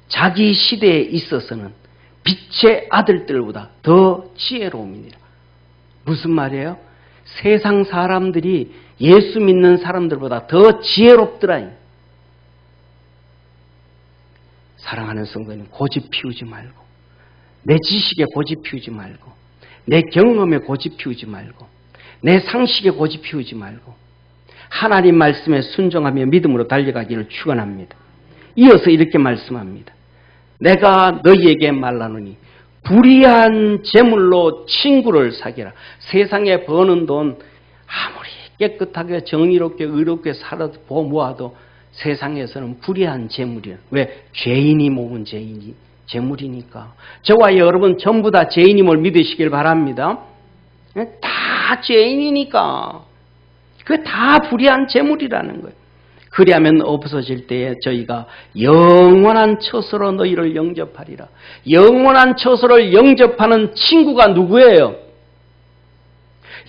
자기 시대에 있어서는 빛의 아들들보다 더 지혜로움이니라. 무슨 말이에요? 세상 사람들이 예수 믿는 사람들보다 더 지혜롭더라. 사랑하는 성도님, 고집 피우지 말고, 내 지식에 고집 피우지 말고, 내 경험에 고집 피우지 말고, 내 상식에 고집 피우지 말고 하나님 말씀에 순종하며 믿음으로 달려가기를 축원합니다. 이어서 이렇게 말씀합니다. 내가 너희에게 말하노니 불의한 재물로 친구를 사귀라. 세상에 버는 돈 아무리 깨끗하게 정의롭게 의롭게 살아도 모아도 세상에서는 불의한 재물이에요. 왜? 죄인이 모은 재물이니까. 저와 여러분 전부 다 죄인임을 믿으시길 바랍니다. 다 죄인이니까. 그게 다 불의한 재물이라는 거예요. 그리하면 없어질 때에 저희가 영원한 처소로 너희를 영접하리라. 영원한 처소를 영접하는 친구가 누구예요?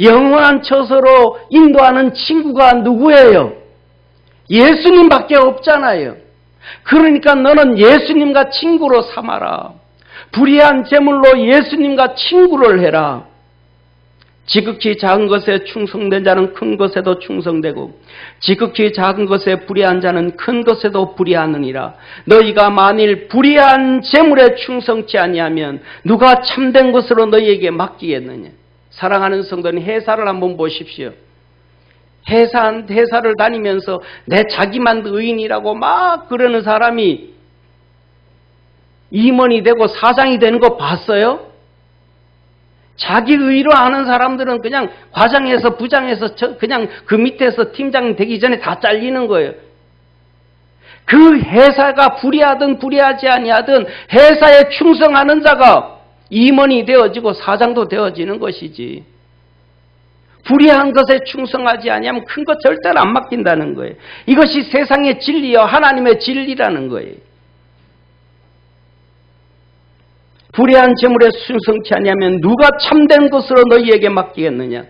영원한 처소로 인도하는 친구가 누구예요? 예수님밖에 없잖아요. 그러니까 너는 예수님과 친구로 삼아라. 불의한 재물로 예수님과 친구를 해라. 지극히 작은 것에 충성된 자는 큰 것에도 충성되고 지극히 작은 것에 불의한 자는 큰 것에도 불의하느니라. 너희가 만일 불의한 재물에 충성치 아니하면 누가 참된 것으로 너희에게 맡기겠느냐. 사랑하는 성도님, 회사를 한번 보십시오. 회사를 다니면서 내 자기만 의인이라고 막 그러는 사람이 임원이 되고 사장이 되는 거 봤어요? 자기 의로 하는 사람들은 그냥 과장에서 부장에서 그냥 그 밑에서 팀장 되기 전에 다 잘리는 거예요. 그 회사가 불의하든 불의하지 아니하든 회사에 충성하는 자가 임원이 되어지고 사장도 되어지는 것이지. 불의한 것에 충성하지 아니하면 큰 것 절대로 안 맡긴다는 거예요. 이것이 세상의 진리요 하나님의 진리라는 거예요. 불의한 재물에 충성치 아니하면 누가 참된 것으로 너희에게 맡기겠느냐.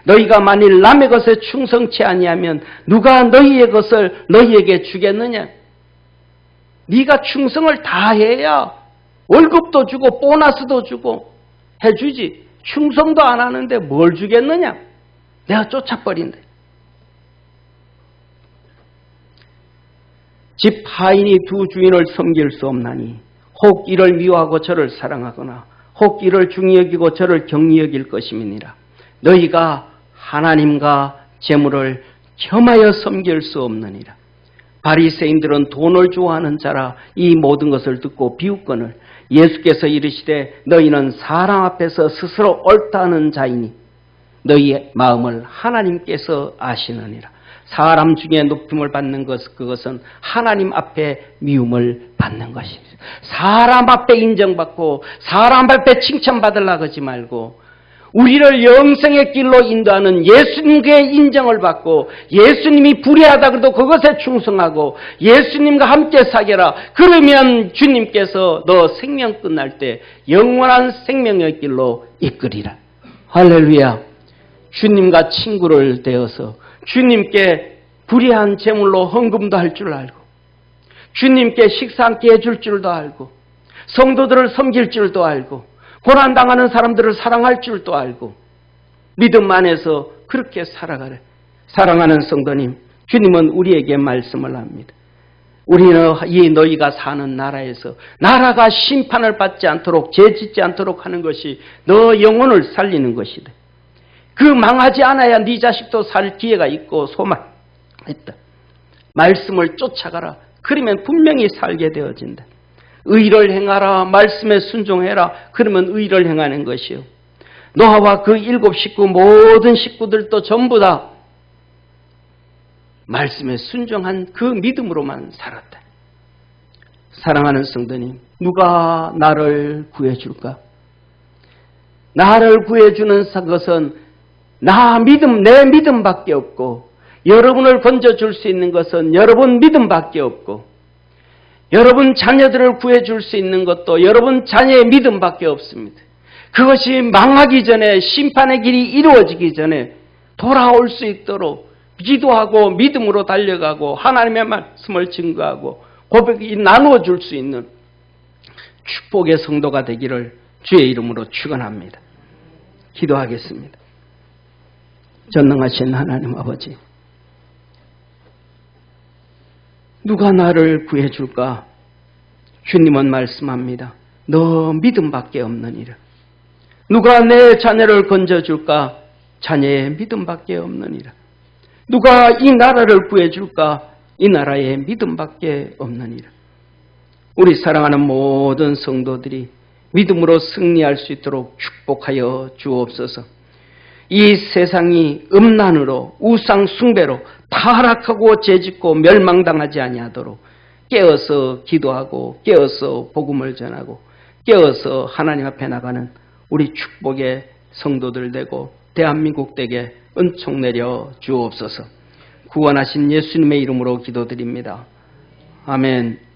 너희가 만일 남의 것에 충성치 아니하면 누가 너희의 것을 너희에게 주겠느냐. 네가 충성을 다 해야 월급도 주고 보너스도 주고 해주지. 충성도 안 하는데 뭘 주겠느냐. 내가 쫓아버린다. 집 하인이 두 주인을 섬길 수 없나니 혹 이를 미워하고 저를 사랑하거나 혹 이를 중히 여기고 저를 경히 여길 것임이니라. 너희가 하나님과 재물을 겸하여 섬길 수 없느니라. 바리새인들은 돈을 좋아하는 자라 이 모든 것을 듣고 비웃거늘 예수께서 이르시되 너희는 사람 앞에서 스스로 옳다 하는 자이니 너희의 마음을 하나님께서 아시느니라. 사람 중에 높임을 받는 것, 그것은 하나님 앞에 미움을 받는 것이다. 사람 앞에 인정받고 사람 앞에 칭찬받으려고 하지 말고 우리를 영생의 길로 인도하는 예수님께 인정을 받고 예수님이 불의하다 그래도 그것에 충성하고 예수님과 함께 사귀라. 그러면 주님께서 너 생명 끝날 때 영원한 생명의 길로 이끌이라. 할렐루야. 주님과 친구를 되어서 주님께 불의한 제물로 헌금도 할 줄 알고 주님께 식사 함께 해줄 줄도 알고 성도들을 섬길 줄도 알고 고난당하는 사람들을 사랑할 줄도 알고 믿음 안에서 그렇게 살아가래. 사랑하는 성도님, 주님은 우리에게 말씀을 합니다. 우리는 이 너희가 사는 나라에서 나라가 심판을 받지 않도록 죄짓지 않도록 하는 것이 너 영혼을 살리는 것이다. 그 망하지 않아야 네 자식도 살 기회가 있고 소망했다. 말씀을 쫓아가라. 그러면 분명히 살게 되어진다. 의를 행하라. 말씀에 순종해라. 그러면 의를 행하는 것이요. 노아와 그 7 식구 모든 식구들도 전부 다 말씀에 순종한 그 믿음으로만 살았다. 사랑하는 성도님, 누가 나를 구해줄까? 나를 구해주는 것은 내 믿음밖에 없고 여러분을 건져줄 수 있는 것은 여러분 믿음밖에 없고 여러분 자녀들을 구해줄 수 있는 것도 여러분 자녀의 믿음밖에 없습니다. 그것이 망하기 전에 심판의 길이 이루어지기 전에 돌아올 수 있도록 기도하고 믿음으로 달려가고 하나님의 말씀을 증거하고 고백이 나누어 줄 수 있는 축복의 성도가 되기를 주의 이름으로 축원합니다. 기도하겠습니다. 전능하신 하나님 아버지, 누가 나를 구해줄까? 주님은 말씀합니다. 너 믿음밖에 없느니라. 누가 내 자녀를 건져줄까? 자녀의 믿음밖에 없느니라. 누가 이 나라를 구해줄까? 이 나라의 믿음밖에 없느니라. 우리 사랑하는 모든 성도들이 믿음으로 승리할 수 있도록 축복하여 주옵소서. 이 세상이 음란으로 우상 숭배로 타락하고 죄짓고 멸망당하지 아니하도록 깨어서 기도하고 깨어서 복음을 전하고 깨어서 하나님 앞에 나가는 우리 축복의 성도들 되고 대한민국 되게 은총 내려 주옵소서. 구원하신 예수님의 이름으로 기도드립니다. 아멘.